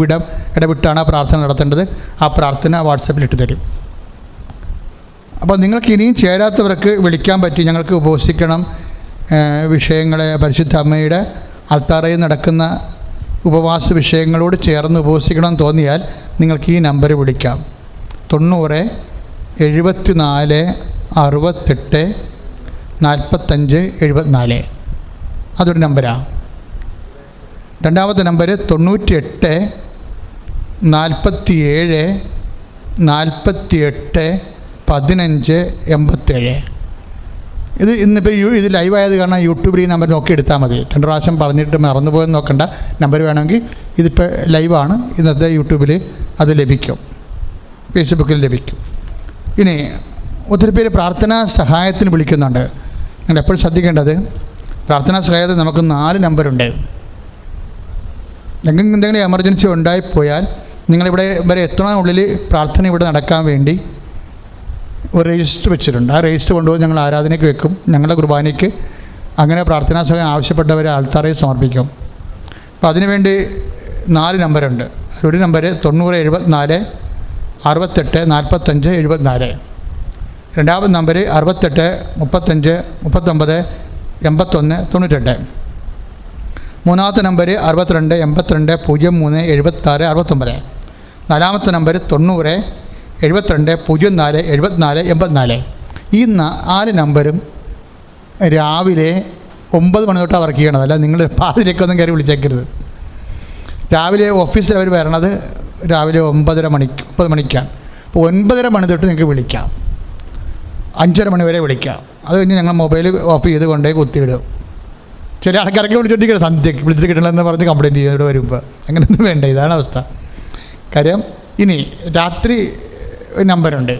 ഇടവിട്ടാണ് ആ പ്രാർത്ഥന നടത്തേണ്ടത്. ആ പ്രാർത്ഥന വാട്സപ്പിൽ ഇട്ട് തരും. അപ്പോൾ നിങ്ങൾക്ക് ഇനിയും ചേരാത്തവർക്ക് വിളിക്കാൻ പറ്റി. ഞങ്ങൾക്ക് ഉപവസിക്കണം, വിഷയങ്ങളെ പരിശുദ്ധ അമ്മയുടെ അൾത്താറയിൽ നടക്കുന്ന ഉപവാസ വിഷയങ്ങളോട് ചേർന്ന് ഉപവസിക്കണം തോന്നിയാൽ നിങ്ങൾക്ക് ഈ നമ്പർ വിളിക്കാം. 90 74 68 45 74. അതൊരു നമ്പരാണ്. രണ്ടാമത്തെ നമ്പർ 98 47 48 15 87. ഇത് ഇന്നിപ്പോൾ ഇത് ലൈവായത് കാരണം യൂട്യൂബിൽ ഈ നമ്പർ നോക്കി എടുത്താൽ മതി. 2 പ്രാവശ്യം പറഞ്ഞിട്ട് മറന്നുപോയെന്ന് നോക്കണ്ട. നമ്പർ വേണമെങ്കിൽ ഇതിപ്പോൾ ലൈവാണ്. ഇന്നത്തെ യൂട്യൂബിൽ അത് ലഭിക്കും, ഫേസ്ബുക്കിൽ ലഭിക്കും. ഇനി ഒത്തിരി പേര് പ്രാർത്ഥനാ സഹായത്തിന് വിളിക്കുന്നുണ്ട്. നിങ്ങൾ എപ്പോഴും ശ്രദ്ധിക്കേണ്ടത്, പ്രാർത്ഥനാ സഹായത്തിന് നമുക്ക് 4 നമ്പറുണ്ട്. എന്തെങ്കിലും എമർജൻസി ഉണ്ടായിപ്പോയാൽ നിങ്ങളിവിടെ വരെ എത്തുന്നതിനുള്ളിൽ പ്രാർത്ഥന ഇവിടെ നടക്കാൻ വേണ്ടി ഒരു രജിസ്റ്റർ വെച്ചിട്ടുണ്ട്. ആ രജിസ്റ്റർ കൊണ്ടുപോയി ഞങ്ങൾ ആരാധനയ്ക്ക് വെക്കും. ഞങ്ങളുടെ കുർബാനയ്ക്ക് അങ്ങനെ പ്രാർത്ഥനാ സഹായം ആവശ്യപ്പെട്ടവരെ ആൾത്താറയിൽ സമർപ്പിക്കും. അപ്പോൾ അതിനുവേണ്ടി 4 നമ്പറുണ്ട്. ഒരു നമ്പർ 90 74 68 45 74. രണ്ടാമത് നമ്പർ 68 35 39 81 92. മൂന്നാമത്തെ നമ്പർ 62 82 03 76 69. നാലാമത്തെ നമ്പർ 90 72 04 74 84. ഈ 4 നമ്പരും രാവിലെ 9 മണി തൊട്ടാണ് വർക്ക് ചെയ്യണത്. അല്ല നിങ്ങൾ പാതിരക്കൊന്നും കയറി വിളിച്ചേക്കരുത്. രാവിലെ ഓഫീസിൽ അവർ വരണത് രാവിലെ 9 മണിക്കാണ്. അപ്പോൾ 9:30 മണി തൊട്ട് നിങ്ങൾക്ക് വിളിക്കാം, 5:30 മണി വരെ വിളിക്കാം. അത് കഴിഞ്ഞ് ഞങ്ങൾ മൊബൈൽ ഓഫ് ചെയ്ത് കൊണ്ടേ കുത്തിയിടും. ചില ആൾക്കാരൊക്കെ വിളിച്ചോണ്ടിരിക്കണം, സന്ധ്യയ്ക്ക് വിളിച്ചിട്ട് കിട്ടണമെന്ന് പറഞ്ഞ് കംപ്ലയിൻറ്റ് ചെയ്യും ഇവിടെ വരുമ്പോൾ. അങ്ങനെയൊന്നും വേണ്ട, ഇതാണ് അവസ്ഥ. കാര്യം ഇനി രാത്രി നമ്പറുണ്ട്,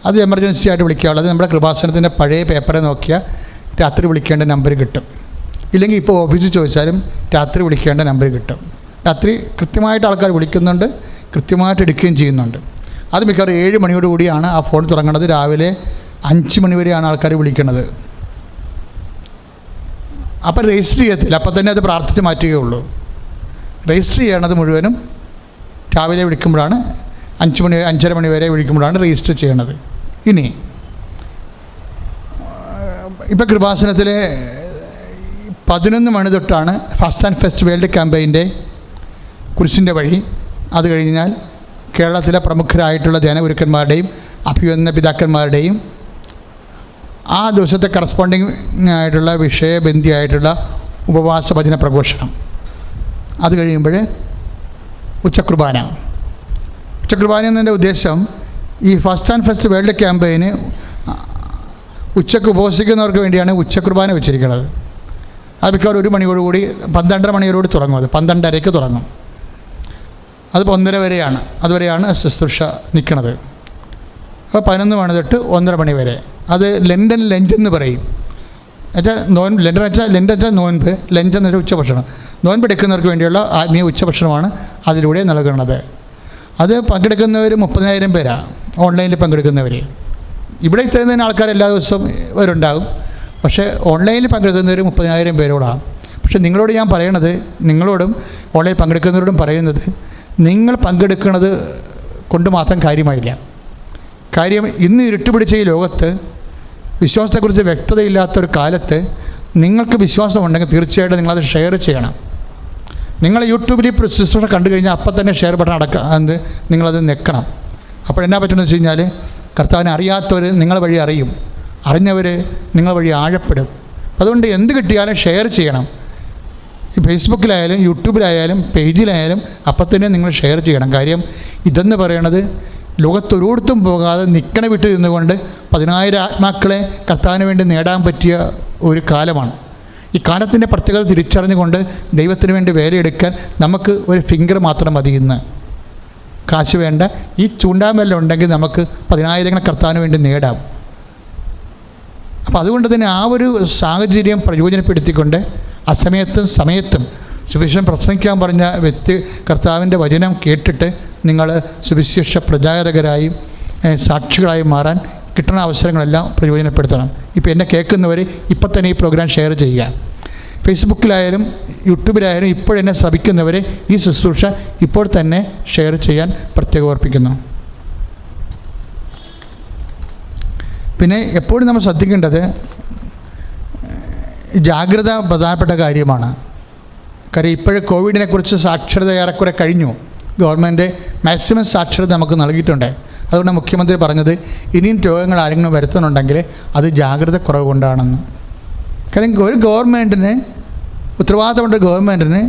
അത് എമർജൻസി ആയിട്ട് വിളിക്കാനുള്ളത്. നമ്മുടെ കൃപാസനത്തിൻ്റെ പഴയ പേപ്പറെ നോക്കിയാൽ രാത്രി വിളിക്കേണ്ട നമ്പർ കിട്ടും. ഇല്ലെങ്കിൽ ഇപ്പോൾ ഓഫീസിൽ ചോദിച്ചാലും രാത്രി വിളിക്കേണ്ട നമ്പർ കിട്ടും. രാത്രി കൃത്യമായിട്ട് ആൾക്കാർ വിളിക്കുന്നുണ്ട്, കൃത്യമായിട്ട് എടുക്കുകയും ചെയ്യുന്നുണ്ട്. അത് മിക്കവാറും 7 മണിയോടുകൂടിയാണ് ആ ഫോൺ തുടങ്ങുന്നത്. രാവിലെ 5 മണി വരെയാണ് ആൾക്കാർ വിളിക്കുന്നത്. അപ്പോൾ രജിസ്റ്റർ ചെയ്യത്തില്ല, അപ്പം തന്നെ അത് പ്രാർത്ഥിച്ച് മാറ്റുകയുള്ളൂ. രജിസ്റ്റർ ചെയ്യണത് മുഴുവനും രാവിലെ വിളിക്കുമ്പോഴാണ്, 5:30 മണി വരെ വിളിക്കുമ്പോഴാണ് രജിസ്റ്റർ ചെയ്യണത്. ഇനി ഇപ്പോൾ കൃപാസനത്തിൽ 11 മണി തൊട്ടാണ് ഫസ്റ്റ് ആൻഡ് ഫസ്റ്റ് വേൾഡ് ക്യാമ്പയിൻ്റെ കുരിശിൻ്റെ വഴി. അത് കഴിഞ്ഞാൽ കേരളത്തിലെ പ്രമുഖരായിട്ടുള്ള ധ്യാനഗുരുക്കന്മാരുടെയും അഭിവന്ദന പിതാക്കന്മാരുടെയും ആ ദിവസത്തെ കറസ്പോണ്ടിങ് ആയിട്ടുള്ള വിഷയബന്ധിയായിട്ടുള്ള ഉപവാസ ഭജന പ്രഘോഷണം. അത് കഴിയുമ്പോൾ ഉച്ചക്കുർബാന. ഉച്ചക്കുർബാന എന്നതിൻ്റെ ഉദ്ദേശം ഈ ഫസ്റ്റ് ആൻഡ് ഫസ്റ്റ് വേൾഡ് ക്യാമ്പയിന് ഉച്ചക്ക് ഉപവസിക്കുന്നവർക്ക് വേണ്ടിയാണ് ഉച്ചക്കുർബാന വെച്ചിരിക്കുന്നത്. അത് മിക്കവാറും 1 മണിയോടുകൂടി 12:30 മണിയോടുകൂടി തുടങ്ങും. അത് 12:30 തുടങ്ങും. അത് 1:30 വരെയാണ്. അതുവരെയാണ് ശുശ്രൂഷ നിൽക്കുന്നത്. അപ്പോൾ 11 മണി തൊട്ട് 1:30 മണി വരെ. അത് ലണ്ടൻ ലഞ്ച് എന്ന് പറയും. എന്നുവെച്ചാൽ ലണ്ടൻ വെച്ചാൽ നോൻപ്, ലഞ്ച് എന്ന് വെച്ചാൽ ഉച്ചഭക്ഷണം. നോൻപ് എടുക്കുന്നവർക്ക് വേണ്ടിയുള്ള ആത്മീയ ഉച്ചഭക്ഷണമാണ് അതിലൂടെ നൽകുന്നത്. അത് പങ്കെടുക്കുന്നവർ 30,000 പേരാണ്, ഓൺലൈനിൽ പങ്കെടുക്കുന്നവർ. ഇവിടെ ഇത്രയും തന്നെ ആൾക്കാർ എല്ലാ ദിവസവും ഇവരുണ്ടാകും. പക്ഷേ ഓൺലൈനിൽ പങ്കെടുക്കുന്നവർ 30,000 പേരോടാണ്. പക്ഷേ നിങ്ങളോട് ഞാൻ പറയണത്, നിങ്ങളോടും ഓൺലൈൻ പങ്കെടുക്കുന്നവരോടും പറയുന്നത്, നിങ്ങൾ പങ്കെടുക്കുന്നത് കൊണ്ട് മാത്രം കാര്യമായില്ല. കാര്യം ഇന്ന് ഇരുട്ടുപിടിച്ച ഈ ലോകത്ത് വിശ്വാസത്തെക്കുറിച്ച് വ്യക്തതയില്ലാത്തൊരു കാലത്ത് നിങ്ങൾക്ക് വിശ്വാസമുണ്ടെങ്കിൽ തീർച്ചയായിട്ടും നിങ്ങളത് ഷെയർ ചെയ്യണം. നിങ്ങൾ യൂട്യൂബിൽ ശുശ്രൂഷ കണ്ടു കഴിഞ്ഞാൽ അപ്പം തന്നെ ഷെയർ ബട്ടൺ അടക്കം നിങ്ങളത് ഞെക്കണം. അപ്പോൾ എന്നാ പറ്റുമെന്ന് വെച്ച് കഴിഞ്ഞാൽ കർത്താവിനെ അറിയാത്തവർ നിങ്ങൾ വഴി അറിയും, അറിഞ്ഞവർ നിങ്ങൾ വഴി ആഴപ്പെടും. അതുകൊണ്ട് എന്ത് കിട്ടിയാലും ഷെയർ ചെയ്യണം. ഈ ഫേസ്ബുക്കിലായാലും യൂട്യൂബിലായാലും പേജിലായാലും അപ്പം തന്നെ നിങ്ങൾ ഷെയർ ചെയ്യണം. കാര്യം ഇതെന്ന് പറയണത് ലോകത്തൊരിടത്തും പോകാതെ നിൽക്കണ വിട്ട് നിന്നുകൊണ്ട് 10,000 ആത്മാക്കളെ കർത്താവിന് വേണ്ടി നേടാൻ പറ്റിയ ഒരു കാലമാണ്. ഈ കാലത്തിൻ്റെ പ്രത്യേകത തിരിച്ചറിഞ്ഞുകൊണ്ട് ദൈവത്തിന് വേണ്ടി വേലയെടുക്കാൻ നമുക്ക് ഒരു ഫിംഗർ മാത്രം മതി. ഇന്ന് കാശ് വേണ്ട, ഈ ചൂണ്ടാമല്ല ഉണ്ടെങ്കിൽ നമുക്ക് 10,000 കർത്താവിന് വേണ്ടി നേടാം. അപ്പോൾ അതുകൊണ്ട് തന്നെ ആ ഒരു സാഹചര്യം പ്രയോജനപ്പെടുത്തിക്കൊണ്ട് അസമയത്തും സമയത്തും സുവിശേഷം പ്രസംഗിക്കാൻ പറഞ്ഞ വ്യക്തി കർത്താവിൻ്റെ വചനം കേട്ടിട്ട് നിങ്ങൾ സുവിശേഷ പ്രചാരകരായും സാക്ഷികളായും മാറാൻ കിട്ടുന്ന അവസരങ്ങളെല്ലാം പ്രയോജനപ്പെടുത്തണം. ഇപ്പോൾ എന്നെ കേൾക്കുന്നവർ ഇപ്പം തന്നെ ഈ പ്രോഗ്രാം ഷെയർ ചെയ്യുക. ഫേസ്ബുക്കിലായാലും യൂട്യൂബിലായാലും ഇപ്പോഴെന്നെ ശ്രമിക്കുന്നവർ ഈ ശുശ്രൂഷ ഇപ്പോൾ തന്നെ ഷെയർ ചെയ്യാൻ പ്രത്യേകം ഓർപ്പിക്കുന്നു. പിന്നെ എപ്പോഴും നമ്മൾ ശ്രദ്ധിക്കേണ്ടത് ജാഗ്രത പ്രധാനപ്പെട്ട കാര്യമാണ്. കാര്യം ഇപ്പോഴും കോവിഡിനെക്കുറിച്ച് സാക്ഷരത ഏറെക്കുറെ കഴിഞ്ഞു. ഗവൺമെൻറ് മാക്സിമം സാക്ഷരത നമുക്ക് നൽകിയിട്ടുണ്ട്. അതുകൊണ്ട് മുഖ്യമന്ത്രി പറഞ്ഞത് ഇനിയും രോഗങ്ങൾ ആരെങ്കിലും വരുത്തുന്നുണ്ടെങ്കിൽ അത് ജാഗ്രത കുറവ് കൊണ്ടാണെന്ന്. കാര്യം ഒരു ഗവൺമെൻറ്റിന് ഉത്തരവാദിത്തമുണ്ട്, ഗവൺമെൻറ്റിന്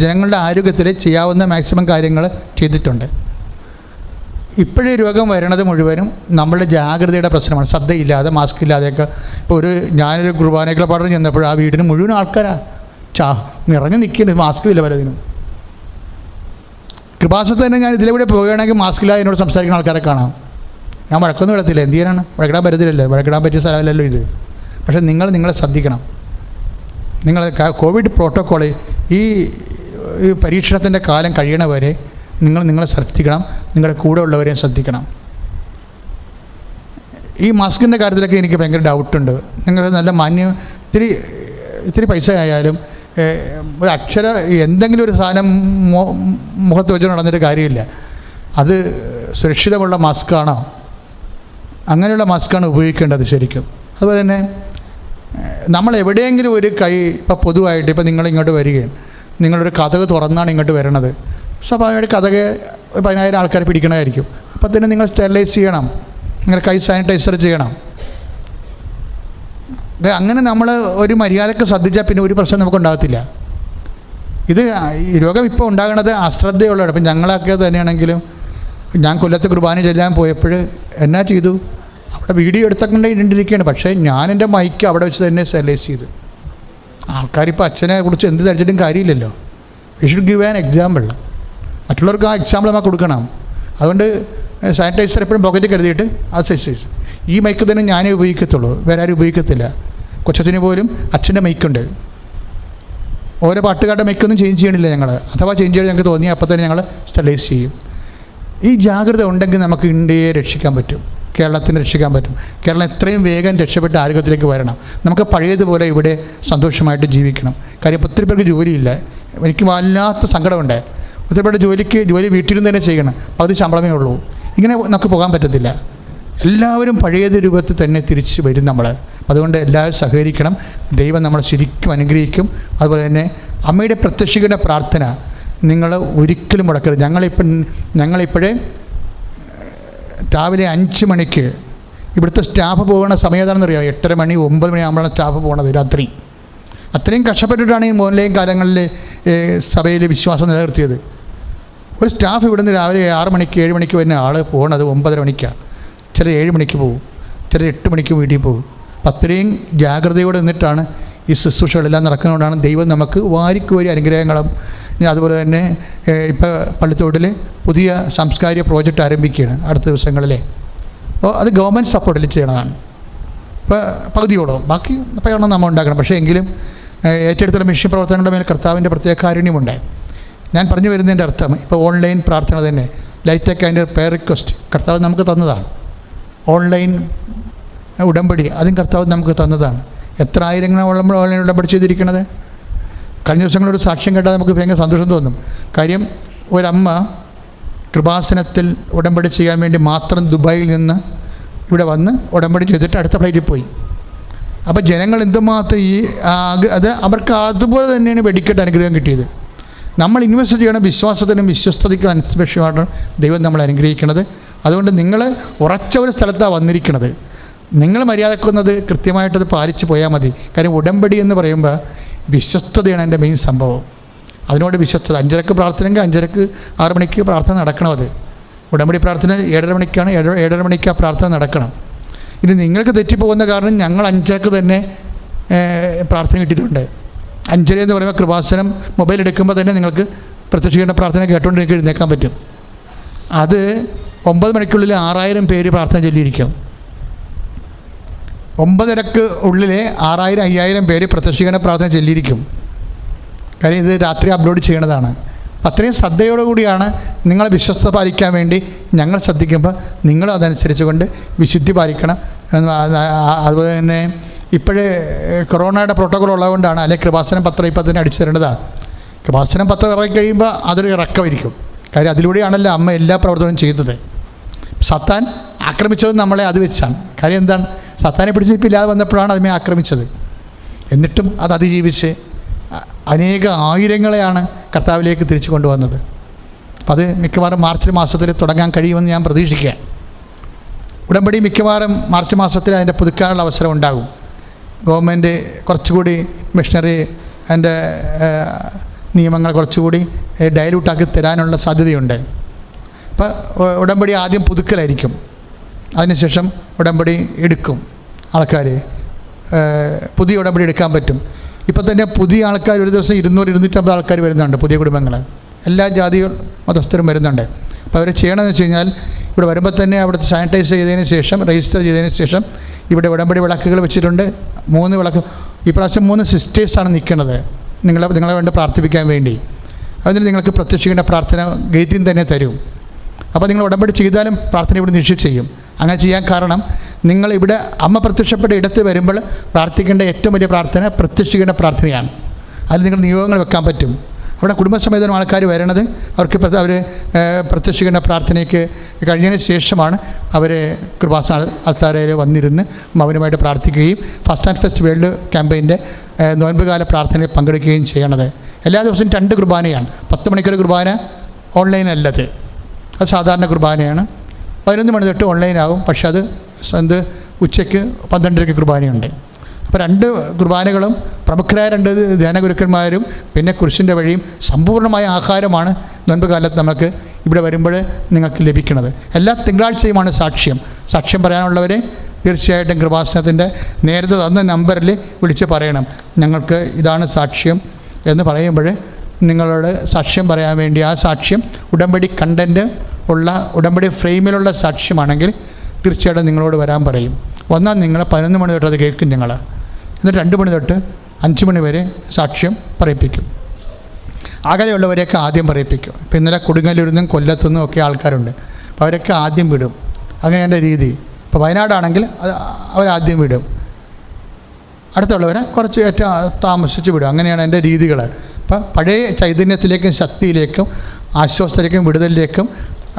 ജനങ്ങളുടെ ആരോഗ്യത്തിൽ ചെയ്യാവുന്ന മാക്സിമം കാര്യങ്ങൾ ചെയ്തിട്ടുണ്ട്. ഇപ്പോഴേ രോഗം വരണത് മുഴുവനും നമ്മളുടെ ജാഗ്രതയുടെ പ്രശ്നമാണ്. ശ്രദ്ധയില്ലാതെ മാസ്ക് ഇല്ലാതെയൊക്കെ. ഇപ്പോൾ ഞാനൊരു കുർബാനയ്ക്കുള്ള പഠനം ചെന്നപ്പോൾ ആ വീടിന് മുഴുവൻ ആൾക്കാരാണ് നിറഞ്ഞു നിൽക്കുന്നുണ്ട്, മാസ്കും ഇല്ല പലതിനും. കൃപാസനത്തിൽ തന്നെ ഞാൻ ഇതിലൂടെ പോവുകയാണെങ്കിൽ മാസ്കില്ലാതെ എന്നോട് സംസാരിക്കുന്ന ആൾക്കാരെ കാണാം. ഞാൻ വഴക്കൊന്നും ഇടത്തില്ല, എന്ത് ചെയ്യാനാണ്, വഴക്കിടാൻ പറ്റത്തില്ലല്ലോ, വഴക്കിടാൻ പറ്റിയ സ്ഥലമല്ലല്ലോ ഇത്. പക്ഷേ നിങ്ങളെ ശ്രദ്ധിക്കണം. നിങ്ങൾ കോവിഡ് പ്രോട്ടോക്കോൾ ഈ പരീക്ഷണത്തിൻ്റെ കാലം കഴിയണവരെ നിങ്ങളെ ശ്രദ്ധിക്കണം, നിങ്ങളുടെ കൂടെ ഉള്ളവരെയും ശ്രദ്ധിക്കണം. ഈ മാസ്കിൻ്റെ കാര്യത്തിലൊക്കെ എനിക്ക് ഭയങ്കര ഡൗട്ടുണ്ട്. നിങ്ങൾ നല്ല ഇത്തിരി പൈസ ആയാലും ഒരു എന്തെങ്കിലും ഒരു സാധനം മുഖത്ത് വെച്ച് നടന്നിട്ട് കാര്യമില്ല. അത് സുരക്ഷിതമുള്ള മാസ്കാണോ, അങ്ങനെയുള്ള മാസ്കാണ് ഉപയോഗിക്കേണ്ടത് ശരിക്കും. അതുപോലെ തന്നെ നമ്മൾ എവിടെയെങ്കിലും ഒരു കൈ ഇപ്പോൾ പൊതുവായിട്ട് ഇപ്പോൾ നിങ്ങളിങ്ങോട്ട് വരികയാണ്, നിങ്ങളൊരു കതക് തുറന്നാണ് ഇങ്ങോട്ട് വരണത്, സ്വാഭാവികമായിട്ട് കതക് 10,000 ആൾക്കാർ പിടിക്കണമായിരിക്കും. അപ്പോൾ തന്നെ നിങ്ങൾ സ്റ്റെറിലൈസ് ചെയ്യണം, നിങ്ങളുടെ കൈ സാനിറ്റൈസർ ചെയ്യണം. അങ്ങനെ നമ്മൾ ഒരു മര്യാദക്ക് ശ്രദ്ധിച്ചാൽ പിന്നെ ഒരു പ്രശ്നം നമുക്കുണ്ടാകത്തില്ല. ഇത് ഈ രോഗം ഇപ്പോൾ ഉണ്ടാകണത് അശ്രദ്ധയുള്ളതാണ്. ഇപ്പം ഞങ്ങളൊക്കെ തന്നെയാണെങ്കിലും ഞാൻ കൊല്ലത്ത് കുർബാന ചെല്ലാൻ പോയപ്പോൾ എന്നാ ചെയ്തു, അവിടെ വീഡിയോ എടുത്തൊക്കെ ഇട്ടിരിക്കുകയാണ്. പക്ഷേ ഞാൻ എൻ്റെ മൈക്ക് അവിടെ വെച്ച് തന്നെ സ്റ്റെറിലൈസ് ചെയ്തു. ആൾക്കാരിപ്പോൾ അച്ഛനെ കുറിച്ച് എന്ത് ധരിച്ചിട്ടും കാര്യമില്ലല്ലോ. You should give an example. മറ്റുള്ളവർക്ക് ആ എക്സാമ്പിൾ നമുക്ക് കൊടുക്കണം. അതുകൊണ്ട് സാനിറ്റൈസർ എപ്പോഴും പോക്കറ്റിൽ കരുതിയിട്ട് അത് സൈസ്. ഈ മൈക്ക് തന്നെ ഞാനേ ഉപയോഗിക്കത്തുള്ളൂ, വേറെ ആരും ഉപയോഗിക്കത്തില്ല. കൊച്ചച്ഛന് പോലും അച്ഛൻ്റെ മൈക്കുണ്ട്. ഓരോ പാട്ടുകാരുടെ മൈക്കൊന്നും ചേഞ്ച് ചെയ്യണില്ല ഞങ്ങൾ. അഥവാ ചേഞ്ച് ചെയ്ത് ഞങ്ങൾക്ക് തോന്നിയാൽ അപ്പോൾ തന്നെ ഞങ്ങൾ സ്റ്റെറിലൈസ് ചെയ്യും. ഈ ജാഗ്രത ഉണ്ടെങ്കിൽ നമുക്ക് ഇന്ത്യയെ രക്ഷിക്കാൻ പറ്റും, കേരളത്തിനെ രക്ഷിക്കാൻ പറ്റും. കേരളം എത്രയും വേഗം രക്ഷപ്പെട്ട് ആരോഗ്യത്തിലേക്ക് വരണം. നമുക്ക് പഴയതുപോലെ ഇവിടെ സന്തോഷമായിട്ട് ജീവിക്കണം. കാര്യം ഒത്തിരി പേർക്ക് ജോലിയില്ല. എനിക്ക് വല്ലാത്ത സങ്കടമുണ്ട്. ഒത്തിരി പേരുടെ ജോലി വീട്ടിൽ നിന്ന് തന്നെ ചെയ്യണം, പകുതി ശമ്പളമേ ഉള്ളൂ. ഇങ്ങനെ നമുക്ക് പോകാൻ പറ്റത്തില്ല. എല്ലാവരും പഴയത് രൂപത്തിൽ തന്നെ തിരിച്ച് വരും നമ്മൾ. അതുകൊണ്ട് എല്ലാവരും സഹകരിക്കണം. ദൈവം നമ്മളെ ശരിക്കും അനുഗ്രഹിക്കും. അതുപോലെ തന്നെ അമ്മയുടെ പ്രത്യക്ഷീകരണ പ്രാർത്ഥന നിങ്ങൾ ഒരിക്കലും മുടക്കരുത്. ഞങ്ങളിപ്പോഴേ രാവിലെ 5 മണിക്ക് ഇവിടുത്തെ സ്റ്റാഫ് പോകുന്ന സമയം ഏതാണെന്നറിയാം. 8:30 മണി 9 മണി ആകുമ്പോഴാണ് സ്റ്റാഫ് പോകുന്നത് രാത്രി. അത്രയും കഷ്ടപ്പെട്ടിട്ടാണ് ഈ മോനിലെയും കാലങ്ങളിൽ സഭയിൽ വിശ്വാസം നിലനിർത്തിയത്. ഒരു സ്റ്റാഫ് ഇവിടുന്ന് രാവിലെ 6 മണിക്ക് 7 മണിക്ക് വരുന്ന ആൾ പോകുന്നത് 9:30 മണിക്കാണ്. ചില 7 മണിക്ക് പോകും, ചില 8 മണിക്ക് വീട്ടിൽ പോകും. അപ്പം അത്രയും ജാഗ്രതയോടെ നിന്നിട്ടാണ് ഈ ശുശ്രൂഷകളെല്ലാം നടക്കുന്നതുകൊണ്ടാണ് ദൈവം നമുക്ക് വാരിക്കോരി അനുഗ്രഹങ്ങളും. അതുപോലെ തന്നെ ഇപ്പോൾ പള്ളിത്തോട്ടിൽ പുതിയ സാംസ്കാരിക പ്രോജക്റ്റ് ആരംഭിക്കുകയാണ് അടുത്ത ദിവസങ്ങളിലെ. അപ്പോൾ അത് ഗവൺമെൻറ് സപ്പോർട്ടിൽ ചെയ്യണതാണ്. ഇപ്പോൾ പകുതിയോളം ബാക്കി പ്രകടനം നമ്മൾ ഉണ്ടാക്കണം. പക്ഷേ എങ്കിലും ഏറ്റെടുത്തുള്ള മിഷൻ പ്രവർത്തനങ്ങളുടെ മേൽ കർത്താവിൻ്റെ പ്രത്യേക കാരുണ്യമുണ്ട്. ഞാൻ പറഞ്ഞു വരുന്നതിൻ്റെ അർത്ഥം ഇപ്പോൾ ഓൺലൈൻ പ്രാർത്ഥന തന്നെ ലൈറ്റൊക്കെ അതിൻ്റെ പ്രയർ റിക്വസ്റ്റ് കർത്താവ് നമുക്ക് തന്നതാണ്. ഓൺലൈൻ ഉടമ്പടി അതും കർത്താവ് നമുക്ക് തന്നതാണ്. എത്ര ആയിരങ്ങളാണ് നമ്മൾ ഓൺലൈൻ ഉടമ്പടി ചെയ്തിരിക്കുന്നത്. കഴിഞ്ഞ ദിവസങ്ങളൊരു സാക്ഷ്യം കേട്ടാൽ നമുക്ക് ഭയങ്കര സന്തോഷം തോന്നും. കാര്യം ഒരമ്മ കൃപാസനത്തിൽ ഉടമ്പടി ചെയ്യാൻ വേണ്ടി മാത്രം ദുബായിൽ നിന്ന് ഇവിടെ വന്ന് ഉടമ്പടി ചെയ്തിട്ട് അടുത്ത ഫ്ലൈറ്റിൽ പോയി. അപ്പോൾ ജനങ്ങൾ എന്തുമാത്രം അത് അവർക്ക് അതുപോലെ തന്നെയാണ് വെടിക്കെട്ട് അനുഗ്രഹം കിട്ടിയത്. നമ്മൾ ഇൻവെസ്റ്റ് ചെയ്യണം വിശ്വാസത്തിനും വിശ്വസ്തതയ്ക്കും അനുസരിച്ചാണ് ദൈവം നമ്മൾ അനുഗ്രഹിക്കുന്നത്. അതുകൊണ്ട് നിങ്ങൾ ഉറച്ച ഒരു സ്ഥലത്താണ് വന്നിരിക്കുന്നത്. നിങ്ങൾ മര്യാദക്കുന്നത് കൃത്യമായിട്ടത് പാലിച്ച് പോയാൽ മതി. കാര്യം ഉടമ്പടി എന്ന് പറയുമ്പോൾ വിശ്വസ്തതയാണ് എൻ്റെ മെയിൻ സംഭവം. അതിനോട് വിശ്വസ്തത. 5:30 പ്രാർത്ഥനയെങ്കിൽ 5:30 6 മണിക്ക് പ്രാർത്ഥന നടക്കണം. അത് ഉടമ്പടി പ്രാർത്ഥന 7:30 മണിക്കാണ്. 7:30 മണിക്ക് ആ പ്രാർത്ഥന നടക്കണം. ഇനി നിങ്ങൾക്ക് തെറ്റിപ്പോകുന്ന കാരണം ഞങ്ങൾ 5:30 തന്നെ പ്രാർത്ഥന കിട്ടിയിട്ടുണ്ട്. 5:30 എന്ന് പറയുമ്പോൾ കൃപാസനം മൊബൈൽ എടുക്കുമ്പോൾ തന്നെ നിങ്ങൾക്ക് പ്രത്യക്ഷീകരണ പ്രാർത്ഥന കേട്ടുകൊണ്ട് നിങ്ങൾക്ക് എഴുന്നേക്കാൻ പറ്റും. അത് 9 മണിക്കുള്ളിൽ 6000 പേര് പ്രാർത്ഥന ചൊല്ലിയിരിക്കും. 9:30 ഉള്ളിലെ 6000 5000 പേര് പ്രത്യക്ഷീകരണ പ്രാർത്ഥന ചൊല്ലിയിരിക്കും. കാര്യം ഇത് രാത്രി അപ്ലോഡ് ചെയ്യണതാണ്. അത്രയും ശ്രദ്ധയോടുകൂടിയാണ് നിങ്ങളെ വിശ്വസ്ത പാലിക്കാൻ വേണ്ടി ഞങ്ങൾ ശ്രദ്ധിക്കുമ്പോൾ നിങ്ങൾ അതനുസരിച്ച് കൊണ്ട് വിശുദ്ധി പാലിക്കണം. അതുപോലെ തന്നെ ഇപ്പോഴേ കൊറോണയുടെ പ്രോട്ടോക്കോൾ ഉള്ളതുകൊണ്ടാണ്. അല്ലെങ്കിൽ കൃപാസനം 10 ഇപ്പോൾ തന്നെ അടിച്ചു തരേണ്ടതാണ്. കൃപാസനം 10 ഇറങ്ങി കഴിയുമ്പോൾ അതൊരു ഇറക്കമായിരിക്കും. കാര്യം അതിലൂടെയാണല്ലോ അമ്മ എല്ലാ പ്രവർത്തനവും ചെയ്യുന്നത്. സത്താൻ ആക്രമിച്ചത് നമ്മളെ അത് വെച്ചാണ്. കാര്യം എന്താണ്, സത്താനെ പിടിച്ച് ഇപ്പം ഇല്ലാതെ വന്നപ്പോഴാണ് അതിനെ ആക്രമിച്ചത്. എന്നിട്ടും അത് അതിജീവിച്ച് അനേക ആയിരങ്ങളെയാണ് കർത്താവിലേക്ക് തിരിച്ചു കൊണ്ടുവന്നത്. അപ്പം അത് മിക്കവാറും മാർച്ച് മാസത്തിൽ തുടങ്ങാൻ കഴിയുമെന്ന് ഞാൻ പ്രതീക്ഷിക്കുക. ഉടമ്പടി മിക്കവാറും മാർച്ച് മാസത്തിൽ അതിൻ്റെ പുതുക്കാനുള്ള അവസരം ഉണ്ടാകും. ഗവൺമെൻറ് കുറച്ചുകൂടി മിഷണറി അതിൻ്റെ നിയമങ്ങൾ കുറച്ചുകൂടി ഡയലൂട്ടാക്കി തരാനുള്ള സാധ്യതയുണ്ട്. അപ്പോൾ ഉടമ്പടി ആദ്യം പുതുക്കലായിരിക്കും, അതിനുശേഷം ഉടമ്പടി എടുക്കും ആൾക്കാർ. പുതിയ ഉടമ്പടി എടുക്കാൻ പറ്റും. ഇപ്പോൾ തന്നെ പുതിയ ആൾക്കാർ ഒരു ദിവസം 200-250 ആൾക്കാർ വരുന്നുണ്ട്. പുതിയ കുടുംബങ്ങൾ എല്ലാ ജാതി മതസ്ഥരും വരുന്നുണ്ട്. അപ്പോൾ അവർ ചെയ്യണമെന്ന് വെച്ച് കഴിഞ്ഞാൽ ഇവിടെ വരുമ്പോൾ തന്നെ അവിടുത്തെ സാനിറ്റൈസ് ചെയ്തതിന് ശേഷം രജിസ്റ്റർ ചെയ്തതിന് ശേഷം ഇവിടെ ഉടമ്പടി വിളക്കുകൾ വെച്ചിട്ടുണ്ട്. 3 വിളക്ക്. ഈ പ്രാവശ്യം 3 സിസ്റ്റേഴ്സാണ് നിൽക്കുന്നത് നിങ്ങളെ വേണ്ടി പ്രാർത്ഥിപ്പിക്കാൻ വേണ്ടി. അതിന് നിങ്ങൾക്ക് പ്രത്യക്ഷീകരണ പ്രാർത്ഥന ഗേറ്റിൽ തന്നെ തരും. അപ്പോൾ നിങ്ങൾ ഉടമ്പടി ചെയ്താലും പ്രാർത്ഥന ഇവിടെ നിശ്ചയിച്ച് ചെയ്യും. അങ്ങനെ ചെയ്യാൻ കാരണം നിങ്ങളിവിടെ അമ്മ പ്രത്യക്ഷപ്പെട്ട ഇടത്ത് വരുമ്പോൾ പ്രാർത്ഥിക്കേണ്ട ഏറ്റവും വലിയ പ്രാർത്ഥന പ്രത്യക്ഷീകരണ പ്രാർത്ഥനയാണ്. അതിൽ നിങ്ങൾ നിയോഗങ്ങൾ വെക്കാൻ പറ്റും. അവിടെ കുടുംബസമേതം ആൾക്കാർ വരണത് അവർക്ക് അവർ പ്രത്യക്ഷീകരണ പ്രാർത്ഥനയ്ക്ക് കഴിഞ്ഞതിന് ശേഷമാണ് അവർ കൃപാസന അൾത്താരയിൽ വന്നിരുന്ന് മൗനമായിട്ട് പ്രാർത്ഥിക്കുകയും ഫസ്റ്റ് ആൻഡ് ഫസ്റ്റ് വേൾഡ് ക്യാമ്പയിൻ്റെ നോയമ്പുകാല പ്രാർത്ഥനയിൽ പങ്കെടുക്കുകയും ചെയ്യണത്. എല്ലാ ദിവസവും 2 കുർബാനയാണ്. 10 മണിക്കൊരു കുർബാന, ഓൺലൈനല്ലത്, അത് സാധാരണ കുർബാനയാണ്. 11 മണി തൊട്ട് ഓൺലൈനാകും, പക്ഷെ അത് ഉച്ചയ്ക്ക് 12:30 കുർബാനയുണ്ട്. അപ്പോൾ 2 കുർബാനകളും പ്രമുഖരായ 2 ധ്യാനഗുരുക്കന്മാരും പിന്നെ കുരിശിൻ്റെ വഴിയും സമ്പൂർണ്ണമായ ആഹാരമാണ് നോൻപ് കാലത്ത് നമുക്ക് ഇവിടെ വരുമ്പോൾ നിങ്ങൾക്ക് ലഭിക്കുന്നത്. എല്ലാ തിങ്കളാഴ്ചയുമാണ് സാക്ഷ്യം പറയാനുള്ളവരെ തീർച്ചയായിട്ടും കൃപാസനത്തിൻ്റെ നേരത്തെ തന്ന നമ്പറിൽ വിളിച്ച് പറയണം. ഞങ്ങൾക്ക് ഇതാണ് സാക്ഷ്യം എന്ന് പറയുമ്പോൾ നിങ്ങളോട് സാക്ഷ്യം പറയാൻ വേണ്ടി ആ സാക്ഷ്യം ഉടമ്പടി കണ്ടൻറ്റ് ഉള്ള ഉടമ്പടി ഫ്രെയിമിലുള്ള സാക്ഷ്യമാണെങ്കിൽ തീർച്ചയായിട്ടും നിങ്ങളോട് വരാൻ പറയും. വന്നാൽ നിങ്ങൾ 11 മണി തൊട്ട് അത് കേൾക്കും. ഞങ്ങൾ എന്നിട്ട് 2 മണി തൊട്ട് 5 മണി വരെ സാക്ഷ്യം പറയിപ്പിക്കും. അകലെയുള്ളവരെയൊക്കെ ആദ്യം പറയിപ്പിക്കും. ഇപ്പോൾ ഇന്നലെ കൊടുങ്ങല്ലൂരിൽ നിന്നും കൊല്ലത്തു നിന്നും ഒക്കെ ആൾക്കാരുണ്ട്. അപ്പോൾ അവരൊക്കെ ആദ്യം വിടും. അങ്ങനെയാണ് രീതി. ഇപ്പോൾ വയനാടാണെങ്കിൽ അവരാദ്യം വിടും, അടുത്തുള്ളവരെ കുറച്ച് താമസിച്ച് വിടും. അങ്ങനെയാണ് എൻ്റെ രീതികൾ. അപ്പം പഴയ ചൈതന്യത്തിലേക്കും ശക്തിയിലേക്കും ആശ്വാസത്തിലേക്കും വിടുതലിലേക്കും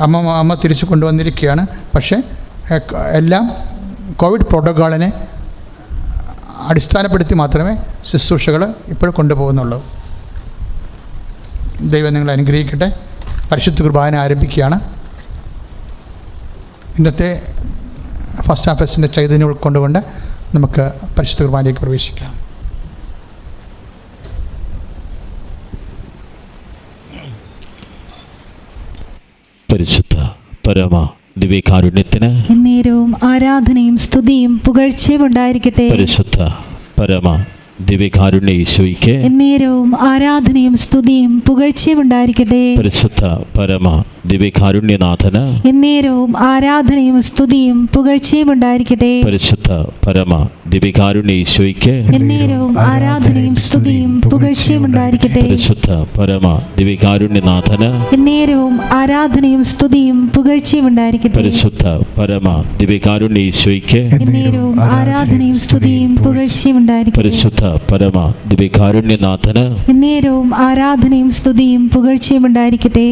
അമ്മ തിരിച്ചു കൊണ്ടുവന്നിരിക്കുകയാണ്. പക്ഷേ എല്ലാം കോവിഡ് പ്രോട്ടോക്കോളിനെ അടിസ്ഥാനപ്പെടുത്തി മാത്രമേ ശുശ്രൂഷകൾ ഇപ്പോൾ കൊണ്ടുപോകുന്നുള്ളൂ. ദൈവം നിങ്ങളെ അനുഗ്രഹിക്കട്ടെ. പരിശുദ്ധ കുർബാന ആരംഭിക്കുകയാണ്. ഇന്നത്തെ ഫസ്റ്റ് ഹാഫസിൻ്റെ ചൈതന്യം ഉൾക്കൊണ്ടുകൊണ്ട് നമുക്ക് പരിശുദ്ധ കുർബാനയിലേക്ക് പ്രവേശിക്കാം. പരിശുദ്ധ പരമ ദിവ്യകാരുണ്യത്തിന് എന്നേരവും ആരാധനയും സ്തുതിയും പുകഴ്ചയും ഉണ്ടായിരിക്കട്ടെ. പരിശുദ്ധ പരമ ദിവ്യകാരുണ്യ ഈശോയ്ക്ക് എന്നേരവും ആരാധനയും സ്തുതിയും പുകഴ്ചയും ഉണ്ടായിരിക്കട്ടെ. പരിശുദ്ധ പരമ ദിവ്യകാരുണ്യനാഥന് എന്നേരവും ആരാധനയും സ്തുതിയും പുകഴ്ചയും ഉണ്ടായിരിക്കട്ടെ. പരിശുദ്ധ പരമ ദിവ്യകാരുണ്യ ഈശോയ്ക്ക് എന്നേരവും ആരാധനയും സ്തുതിയും പുകഴ്ചയും ഉണ്ടായിരിക്കട്ടെ. പരിശുദ്ധ പരമ ദിവ്യകാരുണ്യനാഥന് എന്നേരവും ആരാധനയും സ്തുതിയും പുകഴ്ചയും ഉണ്ടായിരിക്കട്ടെ. പരിശുദ്ധ പരമ ദിവ്യകാരുണ്യ ഈശോയ്ക്ക് എന്നേരവും ആരാധനയും സ്തുതിയും പുകഴ്ചയും ഉണ്ടായിരിക്കട്ടെ. പരിശുദ്ധ പരമ ദിവ്യകാരുണ്യനാഥന് എന്നേരവും ആരാധനയും സ്തുതിയും പുകഴ്ചയും ഉണ്ടായിരിക്കട്ടെ.